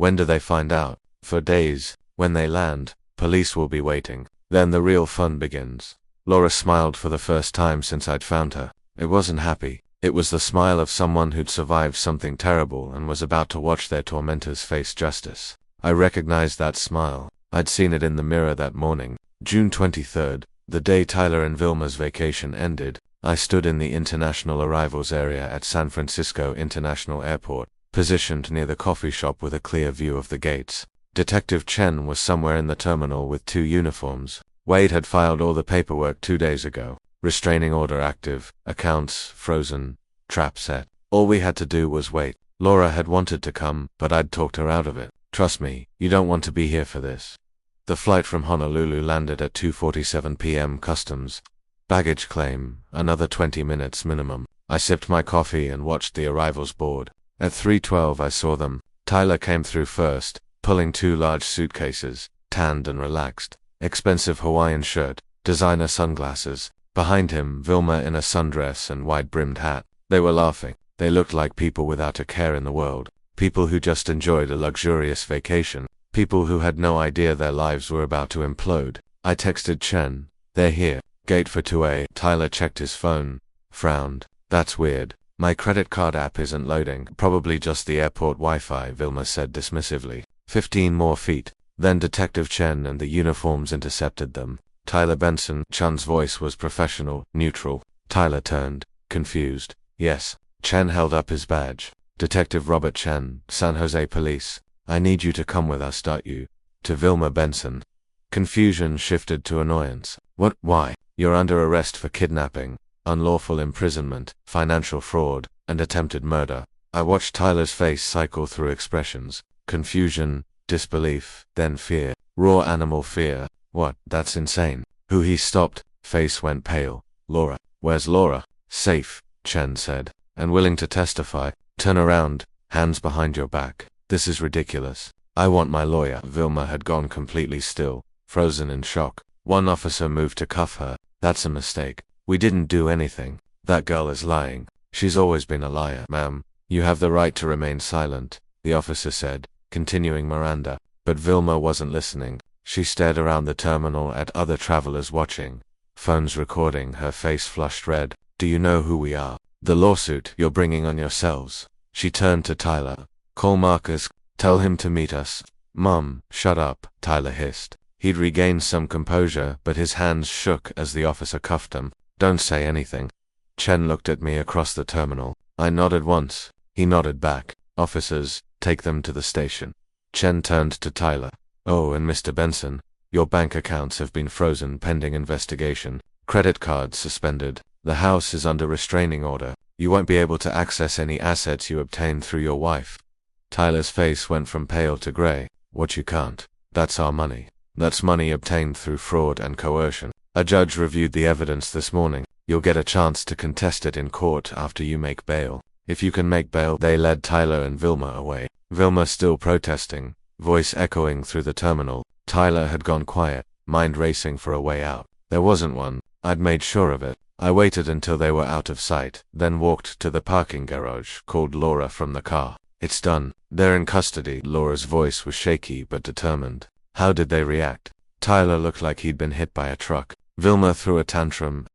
When do they find out? For days. When they land, police will be waiting. Then the real fun begins. Laura smiled for the first time since I'd found her. It wasn't happy. It was the smile of someone who'd survived something terrible and was about to watch their tormentors face justice. I recognized that smile. I'd seen it in the mirror that morning. June 23rd, the day Tyler and Vilma's vacation ended. I stood in the international arrivals area at San Francisco International Airport, positioned near the coffee shop with a clear view of the gates. Detective Chen was somewhere in the terminal with 2 uniforms. Wade had filed all the paperwork 2 days ago. Restraining order active, accounts frozen, trap set. All we had to do was wait. Laura had wanted to come, but I'd talked her out of it. Trust me, you don't want to be here for this. The flight from Honolulu landed at 2:47 p.m. Customs. Baggage claim, another 20 minutes minimum. I sipped my coffee and watched the arrivals board. At 3:12 I saw them. Tyler came through first, pulling 2 large suitcases, tanned and relaxed. Expensive Hawaiian shirt, designer sunglasses. Behind him, Vilma in a sundress and wide-brimmed hat. They were laughing. They looked like people without a care in the world. People who just enjoyed a luxurious vacation. People who had no idea their lives were about to implode. I texted Chen. They're here. Gate for 2A. Tyler checked his phone. Frowned. That's weird. My credit card app isn't loading. Probably just the airport Wi-Fi, Vilma said dismissively. 15 more feet. Then Detective Chen and the uniforms intercepted them. Tyler Benson. Chen's voice was professional, neutral. Tyler turned, confused. Yes. Chen held up his badge. Detective Robert Chen, San Jose Police. I need you to come with us, you? To Vilma Benson. Confusion shifted to annoyance. What? Why? You're under arrest for kidnapping, unlawful imprisonment, financial fraud, and attempted murder. I watched Tyler's face cycle through expressions. Confusion, disbelief, then fear. Raw animal fear. What? That's insane. Who? He stopped. Face went pale. Laura. Where's Laura? Safe, Chen said. And willing to testify. Turn around. Hands behind your back. This is ridiculous. I want my lawyer. Vilma had gone completely still, frozen in shock. One officer moved to cuff her. That's a mistake. We didn't do anything. That girl is lying. She's always been a liar. Ma'am, you have the right to remain silent, the officer said, continuing Miranda. But Vilma wasn't listening. She stared around the terminal at other travelers watching. Phones recording, her face flushed red. Do you know who we are? The lawsuit you're bringing on yourselves. She turned to Tyler. Call Marcus. Tell him to meet us. Mom, shut up, Tyler hissed. He'd regained some composure, but his hands shook as the officer cuffed him. Don't say anything. Chen looked at me across the terminal. I nodded once. He nodded back. Officers, take them to the station. Chen turned to Tyler. Oh, and Mr. Benson, your bank accounts have been frozen pending investigation. Credit cards suspended. The house is under restraining order. You won't be able to access any assets you obtained through your wife. Tyler's face went from pale to gray. What you can't? That's our money. That's money obtained through fraud and coercion. A judge reviewed the evidence this morning. You'll get a chance to contest it in court after you make bail. If you can make bail. They led Tyler and Vilma away. Vilma still protesting, voice echoing through the terminal. Tyler had gone quiet, mind racing for a way out. There wasn't one. I'd made sure of it. I waited until they were out of sight, then walked to the parking garage, called Laura from the car. It's done. They're in custody. Laura's voice was shaky but determined. How did they react? Tyler looked like he'd been hit by a truck. Vilma threw a tantrum.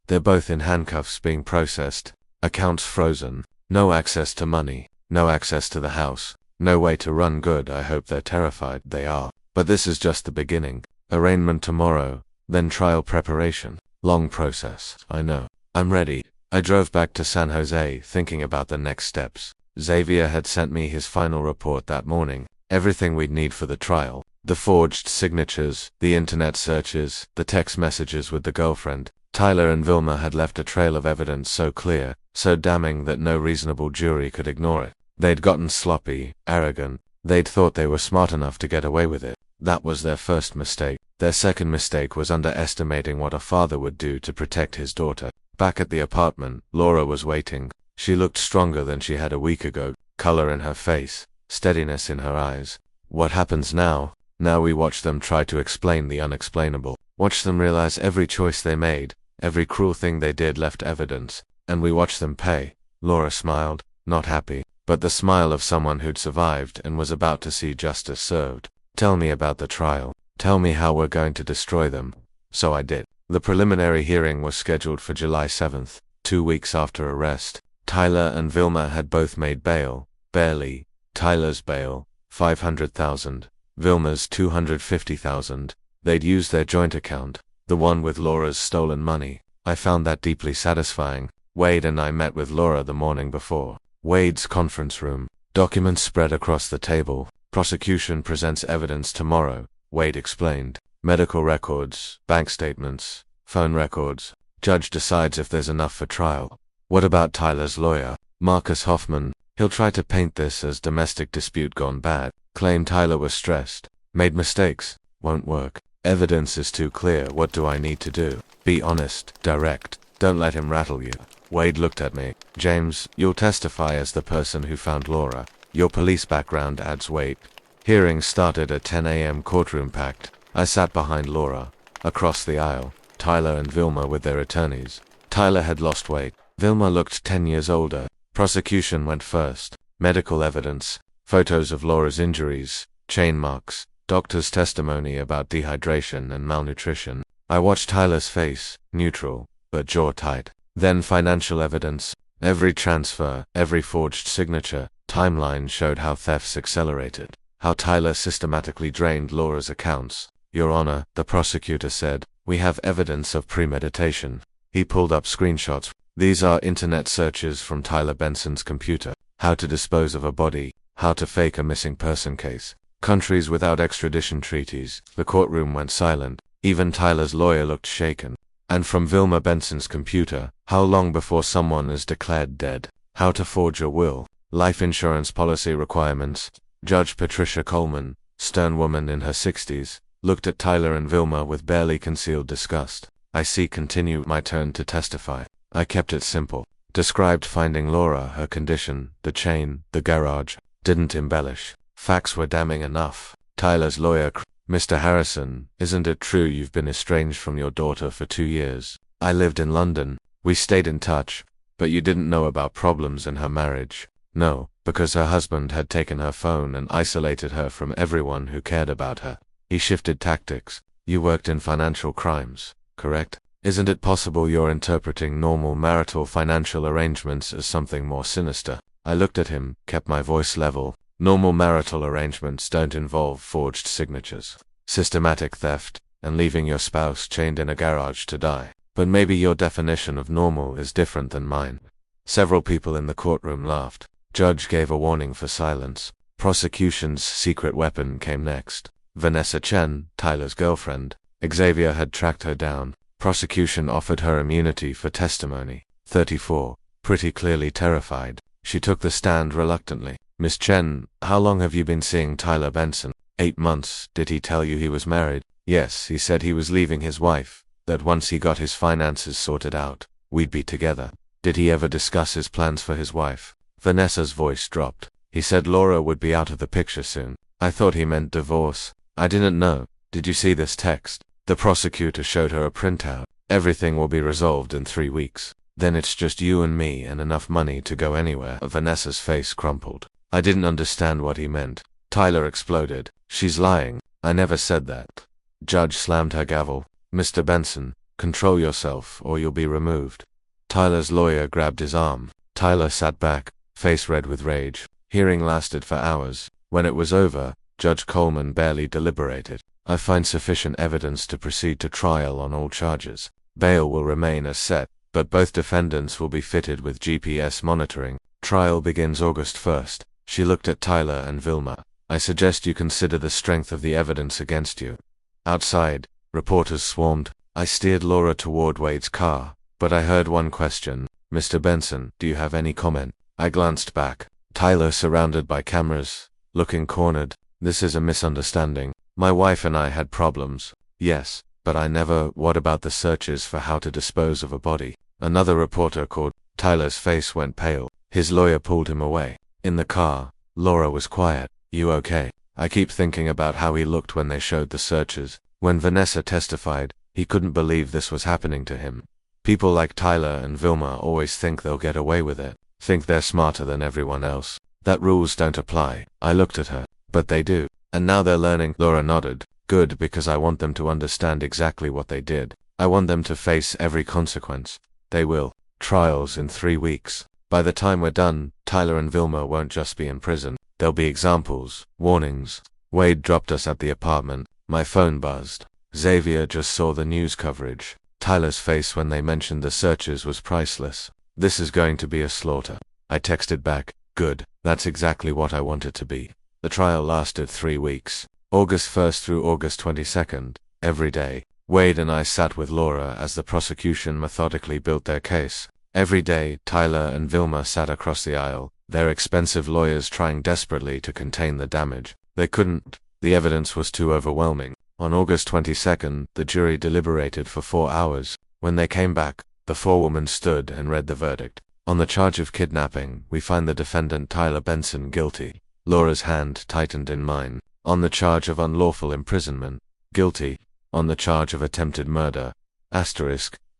They're both in handcuffs being processed. Accounts frozen. No access to money. No access to the house. No way to run good. I hope they're terrified. They are. But this is just the beginning. Arraignment tomorrow. Then trial preparation. Long process. I know. I'm ready. I drove back to San Jose, thinking about the next steps. Xavier had sent me his final report that morning. Everything we'd need for the trial. The forged signatures, the internet searches, the text messages with the girlfriend. Tyler and Vilma had left a trail of evidence so clear, so damning that no reasonable jury could ignore it. They'd gotten sloppy, arrogant. They'd thought they were smart enough to get away with it. That was their first mistake. Their second mistake was underestimating what a father would do to protect his daughter. Back at the apartment, Laura was waiting. She looked stronger than she had a week ago. Color in her face, steadiness in her eyes. What happens now? Now we watch them try to explain the unexplainable. Watch them realize every choice they made, every cruel thing they did left evidence. And we watch them pay. Laura smiled, not happy, but the smile of someone who'd survived and was about to see justice served. Tell me about the trial. Tell me how we're going to destroy them. So I did. The preliminary hearing was scheduled for July 7th, 2 weeks after arrest. Tyler and Vilma had both made bail. Barely. Tyler's bail, $500,000. Vilma's $250,000. They'd used their joint account, the one with Laura's stolen money. I found that deeply satisfying. Wade and I met with Laura the morning before. Wade's conference room. Documents spread across the table. Prosecution presents evidence tomorrow, Wade explained. Medical records, bank statements, phone records. Judge decides if there's enough for trial. What about Tyler's lawyer, Marcus Hoffman? He'll try to paint this as domestic dispute gone bad. Claim Tyler was stressed. Made mistakes. Won't work. Evidence is too clear. What do I need to do? Be honest, direct. Don't let him rattle you. Wade looked at me. James, you'll testify as the person who found Laura. Your police background adds weight. Hearing started at 10 a.m. Courtroom packed. I sat behind Laura. Across the aisle, Tyler and Vilma with their attorneys. Tyler had lost weight. Vilma looked 10 years older. Prosecution went first. Medical evidence. Photos of Laura's injuries. Chain marks. Doctor's testimony about dehydration and malnutrition. I watched Tyler's face. Neutral, but jaw tight. Then financial evidence. Every transfer, every forged signature. Timeline showed how thefts accelerated. How Tyler systematically drained Laura's accounts. Your Honor, the prosecutor said, we have evidence of premeditation. He pulled up screenshots. These are internet searches from Tyler Benson's computer. How to dispose of a body. How to fake a missing person case. Countries without extradition treaties. The courtroom went silent. Even Tyler's lawyer looked shaken. And from Vilma Benson's computer, how long before someone is declared dead. How to forge a will. Life insurance policy requirements. Judge Patricia Coleman, stern woman in her 60s, looked at Tyler and Vilma with barely concealed disgust. I see. Continue. My turn to testify. I kept it simple. Described finding Laura, her condition, the chain, the garage. Didn't embellish. Facts were damning enough. Tyler's lawyer, Mr. Harrison, isn't it true you've been estranged from your daughter for 2 years? I lived in London. We stayed in touch. But you didn't know about problems in her marriage? No, because her husband had taken her phone and isolated her from everyone who cared about her. He shifted tactics. You worked in financial crimes, correct? Isn't it possible you're interpreting normal marital financial arrangements as something more sinister? I looked at him, kept my voice level. Normal marital arrangements don't involve forged signatures, systematic theft, and leaving your spouse chained in a garage to die. But maybe your definition of normal is different than mine. Several people in the courtroom laughed. Judge gave a warning for silence. Prosecution's secret weapon came next. Vanessa Chen, Tyler's girlfriend. Xavier had tracked her down. Prosecution offered her immunity for testimony. 34. Pretty clearly terrified. She took the stand reluctantly. Miss Chen, how long have you been seeing Tyler Benson? 8 months. Did he tell you he was married? Yes, he said he was leaving his wife, that once he got his finances sorted out, we'd be together. Did he ever discuss his plans for his wife? Vanessa's voice dropped. He said Laura would be out of the picture soon. I thought he meant divorce. I didn't know. Did you see this text? The prosecutor showed her a printout. Everything will be resolved in 3 weeks. Then it's just you and me and enough money to go anywhere. Vanessa's face crumpled. I didn't understand what he meant. Tyler exploded. She's lying. I never said that. Judge slammed her gavel. Mr. Benson, control yourself or you'll be removed. Tyler's lawyer grabbed his arm. Tyler sat back, face red with rage. Hearing lasted for hours. When it was over, Judge Coleman barely deliberated. I find sufficient evidence to proceed to trial on all charges. Bail will remain as set, but both defendants will be fitted with GPS monitoring. Trial begins August 1st. She looked at Tyler and Vilma. I suggest you consider the strength of the evidence against you. Outside, reporters swarmed. I steered Laura toward Wade's car, but I heard one question. Mr. Benson, do you have any comment? I glanced back. Tyler surrounded by cameras, looking cornered. This is a misunderstanding. My wife and I had problems. Yes, but I never. What about the searches for how to dispose of a body? Another reporter called. Tyler's face went pale. His lawyer pulled him away. In the car, Laura was quiet. You okay? I keep thinking about how he looked when they showed the searches. When Vanessa testified, he couldn't believe this was happening to him. People like Tyler and Vilma always think they'll get away with it, think they're smarter than everyone else. That rules don't apply. I looked at her. But they do. And now they're learning. Laura nodded. Good, because I want them to understand exactly what they did. I want them to face every consequence. They will. Trials in 3 weeks. By the time we're done, Tyler and Vilma won't just be in prison. There'll be examples, warnings. Wade dropped us at the apartment. My phone buzzed. Xavier just saw the news coverage. Tyler's face when they mentioned the searches was priceless. This is going to be a slaughter. I texted back, good, that's exactly what I want it to be. The trial lasted 3 weeks. August 1st through August 22nd, every day. Wade and I sat with Laura as the prosecution methodically built their case. Every day, Tyler and Vilma sat across the aisle, their expensive lawyers trying desperately to contain the damage. They couldn't. The evidence was too overwhelming. On August 22nd, the jury deliberated for 4 hours. When they came back, the forewoman stood and read the verdict. On the charge of kidnapping, we find the defendant Tyler Benson guilty. Laura's hand tightened in mine. On the charge of unlawful imprisonment, guilty. On the charge of attempted murder,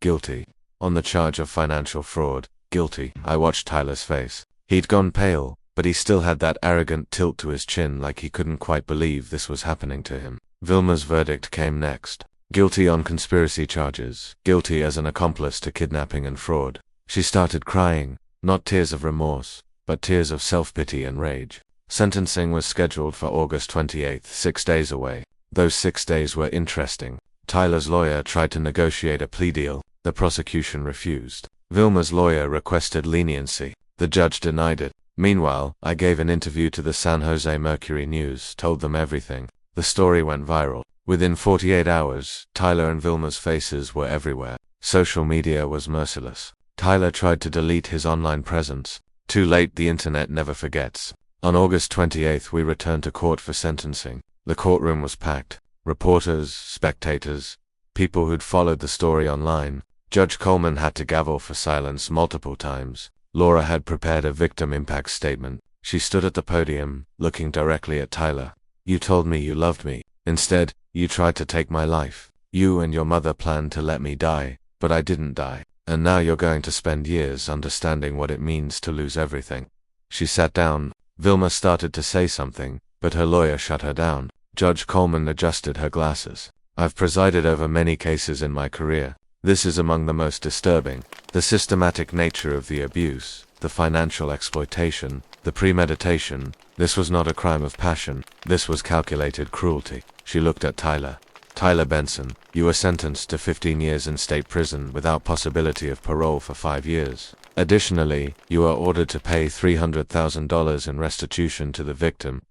guilty. On the charge of financial fraud, guilty. I watched Tyler's face. He'd gone pale, but he still had that arrogant tilt to his chin like he couldn't quite believe this was happening to him. Vilma's verdict came next. Guilty on conspiracy charges, guilty as an accomplice to kidnapping and fraud. She started crying, not tears of remorse, but tears of self-pity and rage. Sentencing was scheduled for August 28th, 6 days away. Those 6 days were interesting. Tyler's lawyer tried to negotiate a plea deal. The prosecution refused. Vilma's lawyer requested leniency. The judge denied it. Meanwhile, I gave an interview to the San Jose Mercury News, told them everything. The story went viral. Within 48 hours, Tyler and Vilma's faces were everywhere. Social media was merciless. Tyler tried to delete his online presence. Too late, the internet never forgets. On August 28th, we returned to court for sentencing. The courtroom was packed. Reporters, spectators, people who'd followed the story online. Judge Coleman had to gavel for silence multiple times. Laura had prepared a victim impact statement. She stood at the podium, looking directly at Tyler. You told me you loved me. Instead, you tried to take my life. You and your mother planned to let me die, but I didn't die. And now you're going to spend years understanding what it means to lose everything. She sat down. Vilma started to say something, but her lawyer shut her down. Judge Coleman adjusted her glasses. I've presided over many cases in my career. This is among the most disturbing. The systematic nature of the abuse, the financial exploitation, the premeditation. This was not a crime of passion. This was calculated cruelty. She looked at Tyler. Tyler Benson, you were sentenced to 15 years in state prison without possibility of parole for 5 years. Additionally, you are ordered to pay $300,000 in restitution to the victim.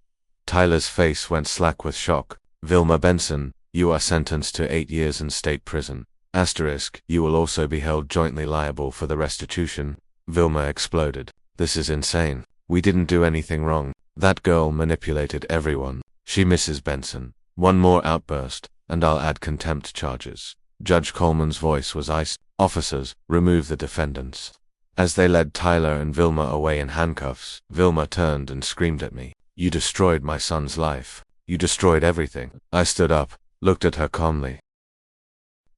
Tyler's face went slack with shock. Vilma Benson, you are sentenced to 8 years in state prison. You will also be held jointly liable for the restitution. Vilma exploded. This is insane. We didn't do anything wrong. That girl manipulated everyone. She Mrs. Benson. One more outburst, and I'll add contempt charges. Judge Coleman's voice was iced. Officers, remove the defendants. As they led Tyler and Vilma away in handcuffs, Vilma turned and screamed at me. You destroyed my son's life. You destroyed everything. I stood up, looked at her calmly.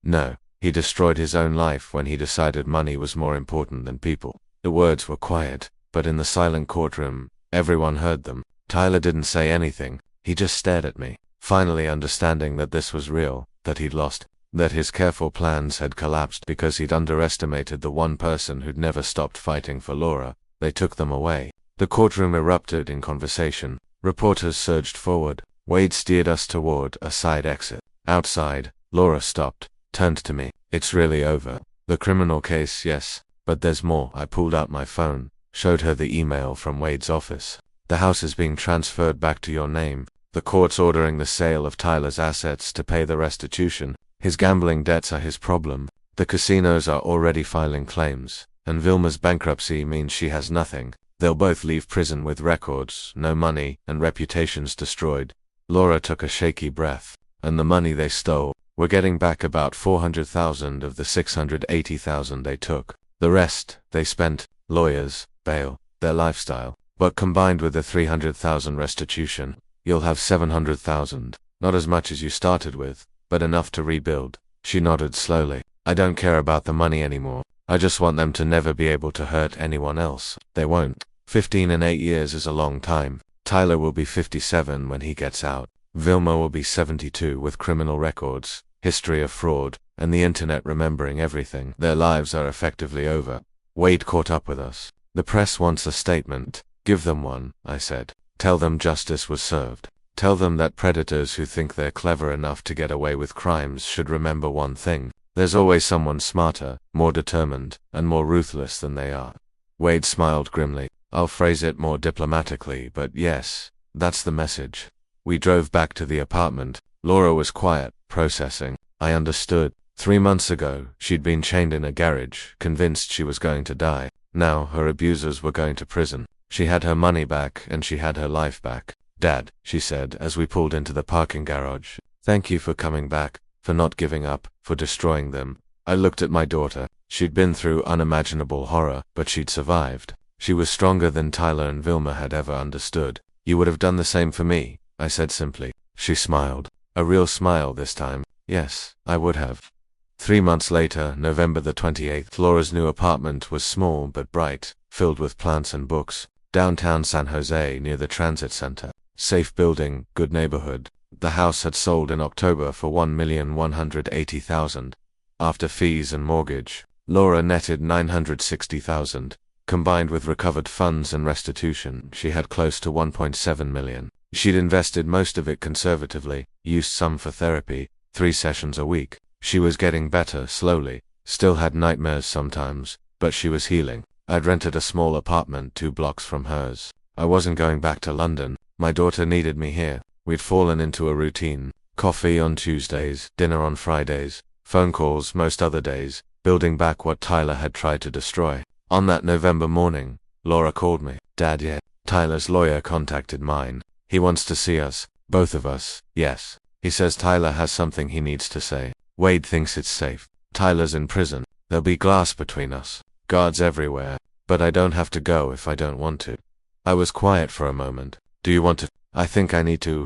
No, he destroyed his own life when he decided money was more important than people. The words were quiet, but in the silent courtroom, everyone heard them. Tyler didn't say anything. He just stared at me, finally understanding that this was real, that he'd lost, that his careful plans had collapsed because he'd underestimated the one person who'd never stopped fighting for Laura. They took them away. The courtroom erupted in conversation. Reporters surged forward. Wade steered us toward a side exit. Outside, Laura stopped, turned to me. It's really over. The criminal case, yes, but there's more. I pulled out my phone, showed her the email from Wade's office. The house is being transferred back to your name. The court's ordering the sale of Tyler's assets to pay the restitution. His gambling debts are his problem. The casinos are already filing claims, and Vilma's bankruptcy means she has nothing. They'll both leave prison with records, no money, and reputations destroyed. Laura took a shaky breath. And the money they stole, we're getting back about $400,000 of the $680,000 they took. The rest, they spent, lawyers, bail, their lifestyle. But combined with the $300,000 restitution, you'll have $700,000. Not as much as you started with, but enough to rebuild. She nodded slowly. I don't care about the money anymore. I just want them to never be able to hurt anyone else. They won't. 15 and 8 years is a long time. Tyler will be 57 when he gets out. Vilma will be 72 with criminal records, history of fraud, and the internet remembering everything. Their lives are effectively over. Wade caught up with us. The press wants a statement. Give them one, I said. Tell them justice was served. Tell them that predators who think they're clever enough to get away with crimes should remember one thing. There's always someone smarter, more determined, and more ruthless than they are. Wade smiled grimly. I'll phrase it more diplomatically, but yes, that's the message. We drove back to the apartment. Laura was quiet, processing. I understood. 3 months ago, she'd been chained in a garage, convinced she was going to die. Now, her abusers were going to prison. She had her money back, and she had her life back. Dad, she said as we pulled into the parking garage, thank you for coming back, for not giving up, for destroying them. I looked at my daughter. She'd been through unimaginable horror, but she'd survived. She was stronger than Tyler and Vilma had ever understood. You would have done the same for me, I said simply. She smiled. A real smile this time. Yes, I would have. 3 months later, November the 28th, Laura's new apartment was small but bright, filled with plants and books. Downtown San Jose near the transit center. Safe building, good neighborhood. The house had sold in October for $1,180,000. After fees and mortgage, Laura netted $960,000. Combined with recovered funds and restitution, she had close to $1.7 million. She'd invested most of it conservatively, used some for therapy, 3 sessions a week. She was getting better, slowly. Still had nightmares sometimes, but she was healing. I'd rented a small apartment 2 blocks from hers. I wasn't going back to London. My daughter needed me here. We'd fallen into a routine. Coffee on Tuesdays, dinner on Fridays, phone calls most other days, building back what Tyler had tried to destroy. On that November morning, Laura called me. Dad, yet? Tyler's lawyer contacted mine. He wants to see us. Both of us. Yes. He says Tyler has something he needs to say. Wade thinks it's safe. Tyler's in prison. There'll be glass between us. Guards everywhere. But I don't have to go if I don't want to. I was quiet for a moment. Do you want to? I think I need to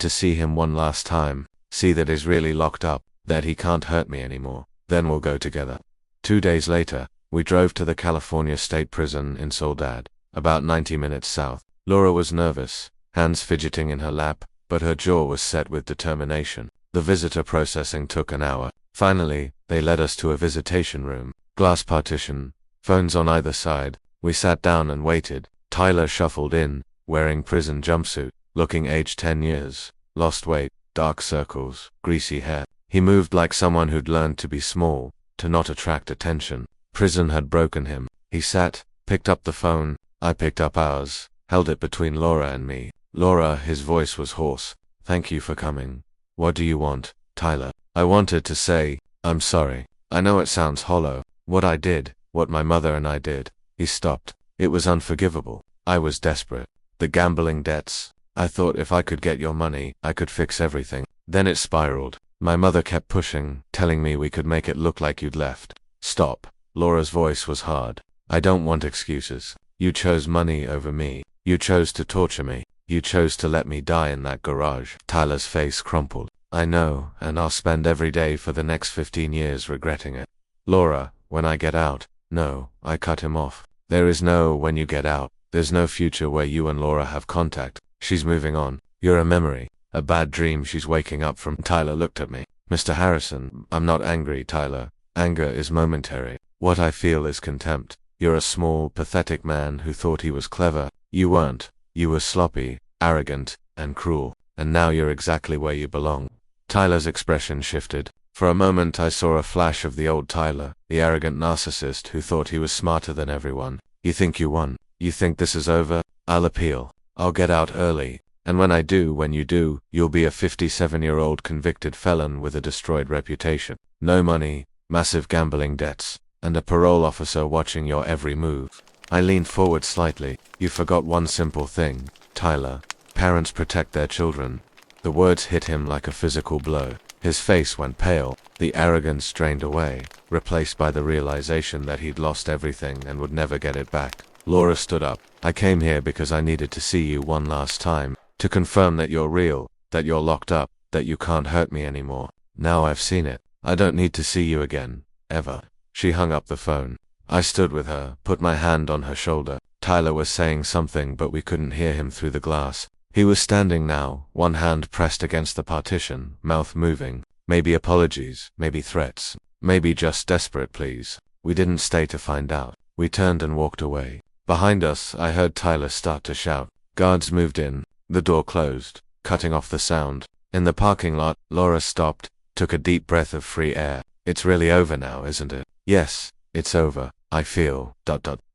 see him one last time. See that he's really locked up. That he can't hurt me anymore. Then we'll go together. 2 days later, we drove to the California State Prison in Soledad, about 90 minutes south. Laura was nervous, hands fidgeting in her lap, but her jaw was set with determination. The visitor processing took an hour. Finally, they led us to a visitation room. Glass partition, phones on either side. We sat down and waited. Tyler shuffled in, wearing prison jumpsuit, looking aged 10 years. Lost weight, dark circles, greasy hair. He moved like someone who'd learned to be small, to not attract attention. Prison had broken him. He sat, picked up the phone. I picked up ours, held it between Laura and me. Laura, his voice was hoarse. Thank you for coming. What do you want, Tyler? I wanted to say, I'm sorry. I know it sounds hollow. What I did, what my mother and I did. He stopped. It was unforgivable. I was desperate. The gambling debts. I thought if I could get your money, I could fix everything. Then it spiraled. My mother kept pushing, telling me we could make it look like you'd left. Stop. Laura's voice was hard. I don't want excuses. You chose money over me. You chose to torture me. You chose to let me die in that garage. Tyler's face crumpled. I know, and I'll spend every day for the next 15 years regretting it. Laura, when I get out. No, I cut him off. There is no when you get out. There's no future where you and Laura have contact. She's moving on. You're a memory. A bad dream she's waking up from. Tyler looked at me. Mr. Harrison, I'm not angry, Tyler. Anger is momentary. What I feel is contempt. You're a small, pathetic man who thought he was clever. You weren't. You were sloppy, arrogant, and cruel. And now you're exactly where you belong. Tyler's expression shifted. For a moment I saw a flash of the old Tyler, the arrogant narcissist who thought he was smarter than everyone. You think you won? You think this is over? I'll appeal. I'll get out early. And when I do, when you do, you'll be a 57-year-old convicted felon with a destroyed reputation. No money, massive gambling debts, and a parole officer watching your every move. I leaned forward slightly. You forgot one simple thing, Tyler. Parents protect their children. The words hit him like a physical blow. His face went pale, the arrogance drained away, replaced by the realization that he'd lost everything and would never get it back. Laura stood up. I came here because I needed to see you one last time, to confirm that you're real, that you're locked up, that you can't hurt me anymore. Now I've seen it. I don't need to see you again, ever. She hung up the phone. I stood with her, put my hand on her shoulder. Tyler was saying something, but we couldn't hear him through the glass. He was standing now, one hand pressed against the partition, mouth moving. Maybe apologies, maybe threats, maybe just desperate pleas. We didn't stay to find out. We turned and walked away. Behind us, I heard Tyler start to shout. Guards moved in. The door closed, cutting off the sound. In the parking lot, Laura stopped, took a deep breath of free air. It's really over now, isn't it? Yes, it's over, I feel.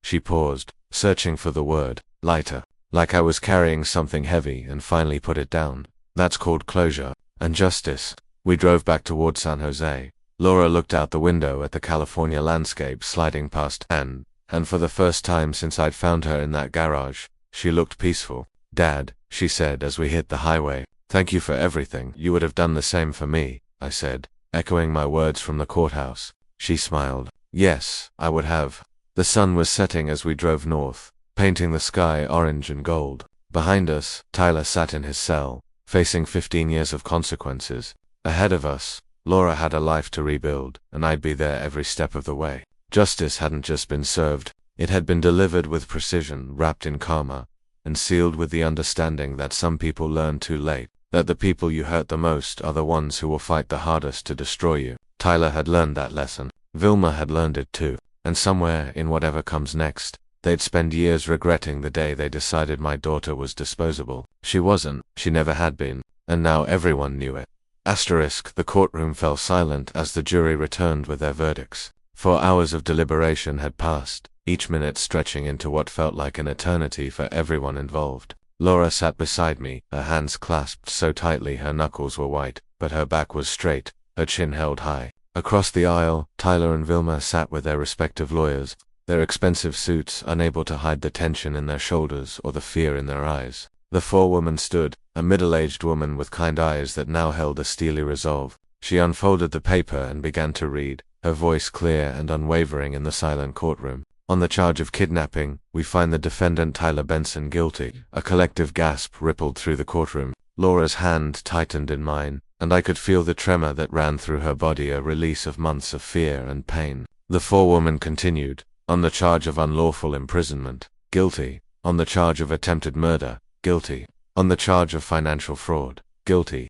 She paused, searching for the word. Lighter. Like I was carrying something heavy and finally put it down. That's called closure. And justice. We drove back toward San Jose. Laura looked out the window at the California landscape sliding past and for the first time since I'd found her in that garage, she looked peaceful. Dad, she said as we hit the highway, thank you for everything. You would have done the same for me, I said, echoing my words from the courthouse. She smiled. Yes, I would have. The sun was setting as we drove north, painting the sky orange and gold. Behind us, Tyler sat in his cell, facing 15 years of consequences. Ahead of us, Laura had a life to rebuild, and I'd be there every step of the way. Justice hadn't just been served, it had been delivered with precision, wrapped in karma, and sealed with the understanding that some people learn too late, that the people you hurt the most are the ones who will fight the hardest to destroy you. Tyler had learned that lesson. Vilma had learned it too, and somewhere, in whatever comes next, they'd spend years regretting the day they decided my daughter was disposable. She wasn't, she never had been, and now everyone knew it. The courtroom fell silent as the jury returned with their verdicts. 4 hours of deliberation had passed, each minute stretching into what felt like an eternity for everyone involved. Laura sat beside me, her hands clasped so tightly her knuckles were white, but her back was straight, her chin held high. Across the aisle, Tyler and Vilma sat with their respective lawyers, their expensive suits unable to hide the tension in their shoulders or the fear in their eyes. The forewoman stood, a middle-aged woman with kind eyes that now held a steely resolve. She unfolded the paper and began to read, her voice clear and unwavering in the silent courtroom. On the charge of kidnapping, we find the defendant Tyler Benson guilty. A collective gasp rippled through the courtroom. Laura's hand tightened in mine, and I could feel the tremor that ran through her body, a release of months of fear and pain. The forewoman continued, on the charge of unlawful imprisonment, guilty. On the charge of attempted murder, guilty. On the charge of financial fraud, guilty.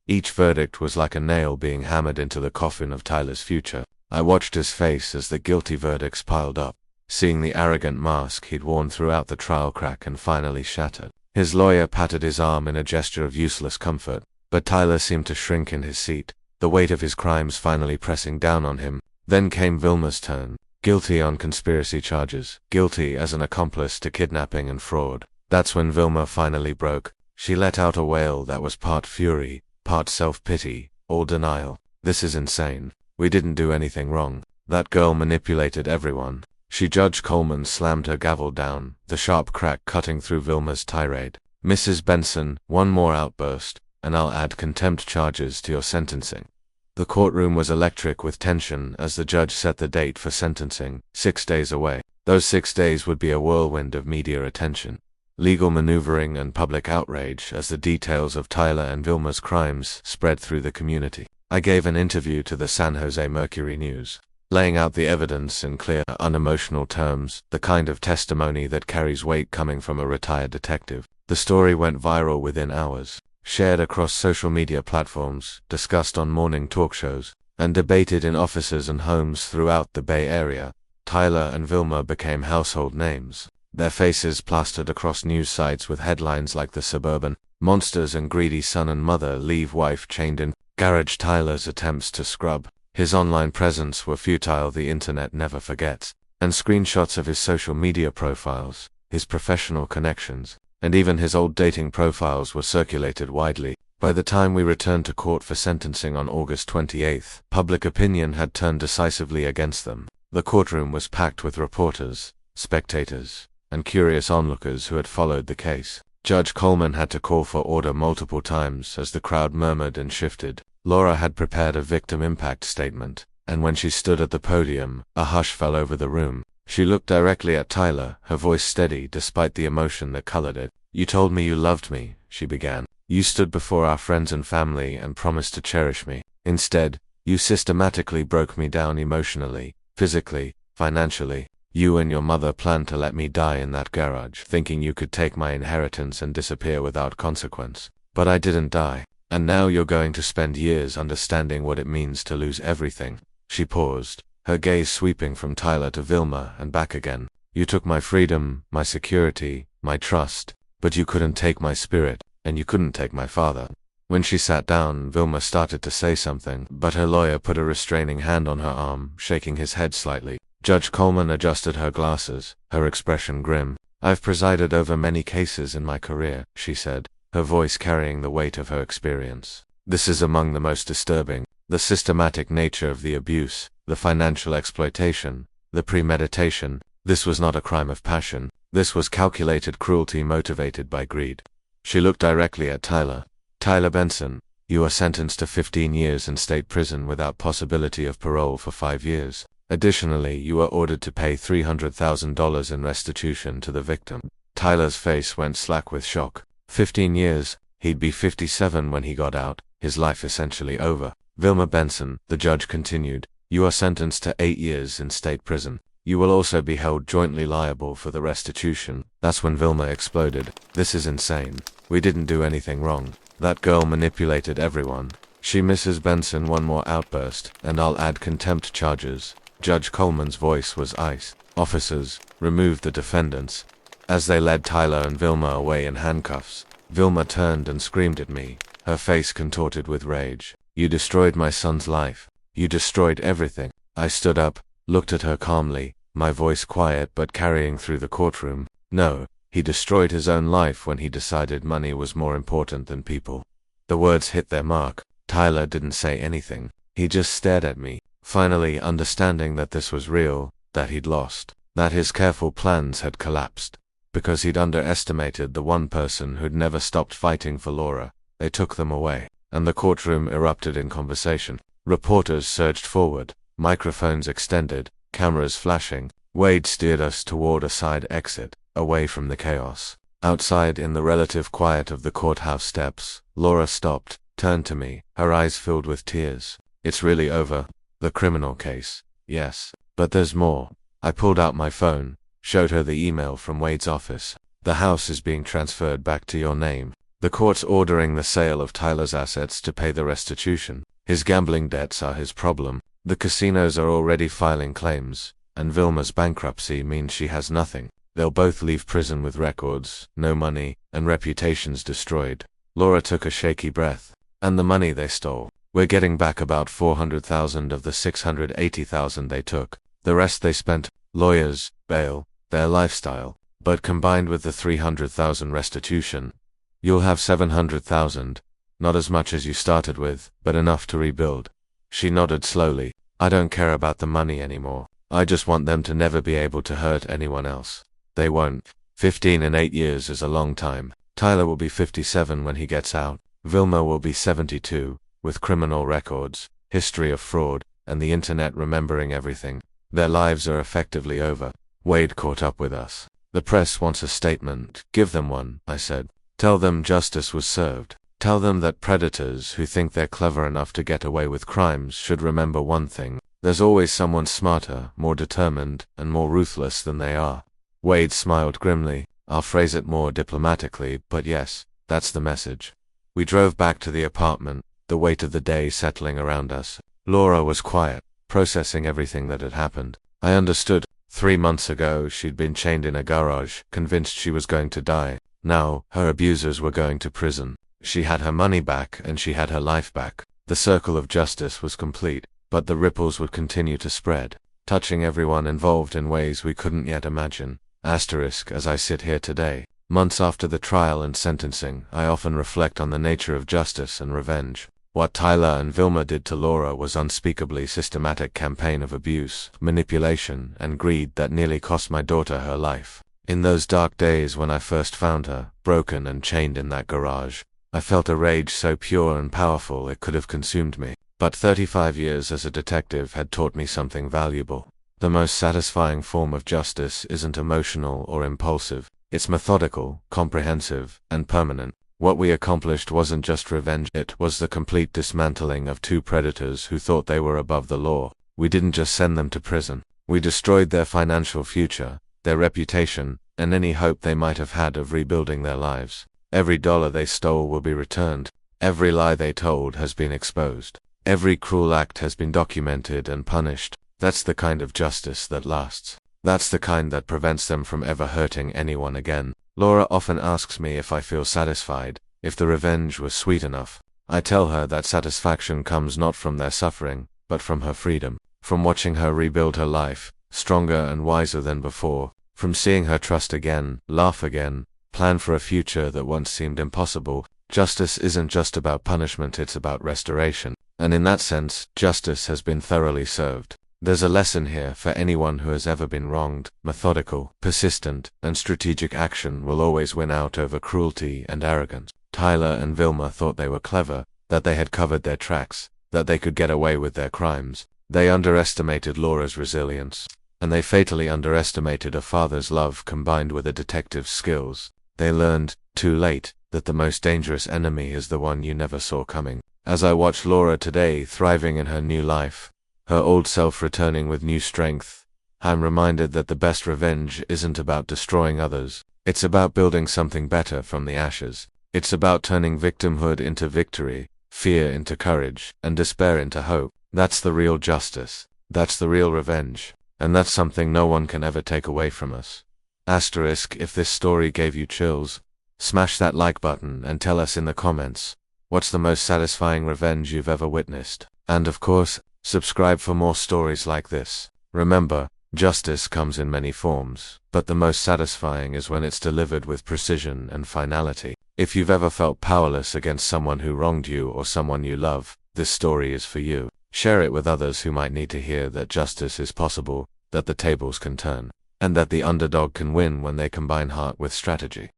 Each verdict was like a nail being hammered into the coffin of Tyler's future. I watched his face as the guilty verdicts piled up, seeing the arrogant mask he'd worn throughout the trial crack and finally shattered. His lawyer patted his arm in a gesture of useless comfort, but Tyler seemed to shrink in his seat, the weight of his crimes finally pressing down on him. Then came Vilma's turn. Guilty on conspiracy charges, guilty as an accomplice to kidnapping and fraud. That's when Vilma finally broke. She let out a wail that was part fury, part self-pity, all denial. This is insane. We didn't do anything wrong. That girl manipulated everyone. Judge Coleman slammed her gavel down, the sharp crack cutting through Vilma's tirade. Mrs. Benson, one more outburst, and I'll add contempt charges to your sentencing. The courtroom was electric with tension as the judge set the date for sentencing, 6 days away. Those 6 days would be a whirlwind of media attention, legal maneuvering and public outrage as the details of Tyler and Vilma's crimes spread through the community. I gave an interview to the San Jose Mercury News, laying out the evidence in clear, unemotional terms, the kind of testimony that carries weight coming from a retired detective. The story went viral within hours, shared across social media platforms, discussed on morning talk shows, and debated in offices and homes throughout the Bay Area. Tyler and Vilma became household names, their faces plastered across news sites with headlines like "The Suburban Monsters and Greedy Son and Mother Leave Wife Chained in Garage." Tyler's attempts to scrub his online presence were futile, the internet never forgets, and screenshots of his social media profiles, his professional connections, and even his old dating profiles were circulated widely. By the time we returned to court for sentencing on August 28th, public opinion had turned decisively against them. The courtroom was packed with reporters, spectators, and curious onlookers who had followed the case. Judge Coleman had to call for order multiple times as the crowd murmured and shifted. Laura had prepared a victim impact statement, and when she stood at the podium, a hush fell over the room. She looked directly at Tyler, her voice steady despite the emotion that colored it. "You told me you loved me," she began. "You stood before our friends and family and promised to cherish me. Instead, you systematically broke me down emotionally, physically, financially. You and your mother planned to let me die in that garage, thinking you could take my inheritance and disappear without consequence. But I didn't die. And now you're going to spend years understanding what it means to lose everything." She paused, her gaze sweeping from Tyler to Vilma and back again. "You took my freedom, my security, my trust, but you couldn't take my spirit, and you couldn't take my father." When she sat down, Vilma started to say something, but her lawyer put a restraining hand on her arm, shaking his head slightly. Judge Coleman adjusted her glasses, her expression grim. "I've presided over many cases in my career," she said, her voice carrying the weight of her experience. "This is among the most disturbing. The systematic nature of the abuse, the financial exploitation, the premeditation. This was not a crime of passion. This was calculated cruelty motivated by greed." She looked directly at Tyler. "Tyler Benson, you are sentenced to 15 years in state prison without possibility of parole for 5 years. Additionally, you are ordered to pay $300,000 in restitution to the victim." Tyler's face went slack with shock. 15 years? He'd be 57 when he got out, his life essentially over. "Vilma Benson," the judge continued, "you are sentenced to 8 years in state prison. You will also be held jointly liable for the restitution." That's when Vilma exploded. "This is insane. We didn't do anything wrong. That girl manipulated everyone. She Mrs. Benson." One more outburst, and I'll add contempt charges. Judge Coleman's voice was ice. "Officers, remove the defendants." As they led Tyler and Vilma away in handcuffs, Vilma turned and screamed at me, her face contorted with rage. "You destroyed my son's life. You destroyed everything." I stood up, looked at her calmly, my voice quiet but carrying through the courtroom. "No, he destroyed his own life when he decided money was more important than people." The words hit their mark. Tyler didn't say anything. He just stared at me, finally understanding that this was real, that he'd lost, that his careful plans had collapsed. Because he'd underestimated the one person who'd never stopped fighting for Laura. They took them away, and the courtroom erupted in conversation. Reporters surged forward, microphones extended, cameras flashing. Wade steered us toward a side exit, away from the chaos. Outside, in the relative quiet of the courthouse steps, Laura stopped, turned to me, her eyes filled with tears. "It's really over? The criminal case?" "Yes, but there's more." I pulled out my phone, showed her the email from Wade's office. "The house is being transferred back to your name. The court's ordering the sale of Tyler's assets to pay the restitution. His gambling debts are his problem. The casinos are already filing claims, and Vilma's bankruptcy means she has nothing. They'll both leave prison with records, no money, and reputations destroyed." Laura took a shaky breath. "And the money they stole? We're getting back about 400,000 of the 680,000 they took. The rest they spent, lawyers, bail, their lifestyle. But combined with the 300,000 restitution, you'll have 700,000. Not as much as you started with, but enough to rebuild." She nodded slowly. "I don't care about the money anymore. I just want them to never be able to hurt anyone else. They won't. 15 and 8 years is a long time. Tyler will be 57 when he gets out. Vilma will be 72, with criminal records, history of fraud, and the internet remembering everything. Their lives are effectively over." Wade caught up with us. "The press wants a statement. Give them one," I said. "Tell them justice was served. Tell them that predators who think they're clever enough to get away with crimes should remember one thing. There's always someone smarter, more determined, and more ruthless than they are." Wade smiled grimly. "I'll phrase it more diplomatically, but yes, that's the message." We drove back to the apartment, the weight of the day settling around us. Laura was quiet, processing everything that had happened. I understood. 3 months ago, she'd been chained in a garage, convinced she was going to die. Now, her abusers were going to prison. She had her money back, and she had her life back. The circle of justice was complete, but the ripples would continue to spread, touching everyone involved in ways we couldn't yet imagine. Asterisk, as I sit here today, months after the trial and sentencing, I often reflect on the nature of justice and revenge. What Tyler and Vilma did to Laura was unspeakably systematic campaign of abuse, manipulation, and greed that nearly cost my daughter her life. In those dark days when I first found her, broken and chained in that garage, I felt a rage so pure and powerful it could have consumed me. But 35 years as a detective had taught me something valuable. The most satisfying form of justice isn't emotional or impulsive. It's methodical, comprehensive, and permanent. What we accomplished wasn't just revenge, it was the complete dismantling of two predators who thought they were above the law. We didn't just send them to prison. We destroyed their financial future, their reputation, and any hope they might have had of rebuilding their lives. Every dollar they stole will be returned. Every lie they told has been exposed. Every cruel act has been documented and punished. That's the kind of justice that lasts. That's the kind that prevents them from ever hurting anyone again. Laura often asks me if I feel satisfied, if the revenge was sweet enough. I tell her that satisfaction comes not from their suffering, but from her freedom. From watching her rebuild her life, stronger and wiser than before. From seeing her trust again, laugh again, plan for a future that once seemed impossible. Justice isn't just about punishment, it's about restoration. And in that sense, justice has been thoroughly served. There's a lesson here for anyone who has ever been wronged. Methodical, persistent, and strategic action will always win out over cruelty and arrogance. Tyler and Vilma thought they were clever, that they had covered their tracks, that they could get away with their crimes. They underestimated Laura's resilience, and they fatally underestimated a father's love combined with a detective's skills. They learned, too late, that the most dangerous enemy is the one you never saw coming. As I watch Laura today thriving in her new life, her old self returning with new strength, I'm reminded that the best revenge isn't about destroying others. It's about building something better from the ashes. It's about turning victimhood into victory, fear into courage, and despair into hope. That's the real justice. That's the real revenge. And that's something no one can ever take away from us. Asterisk, if this story gave you chills, smash that like button and tell us in the comments, what's the most satisfying revenge you've ever witnessed? And of course, subscribe for more stories like this. Remember, justice comes in many forms, but the most satisfying is when it's delivered with precision and finality. If you've ever felt powerless against someone who wronged you or someone you love, this story is for you. Share it with others who might need to hear that justice is possible, that the tables can turn, and that the underdog can win when they combine heart with strategy.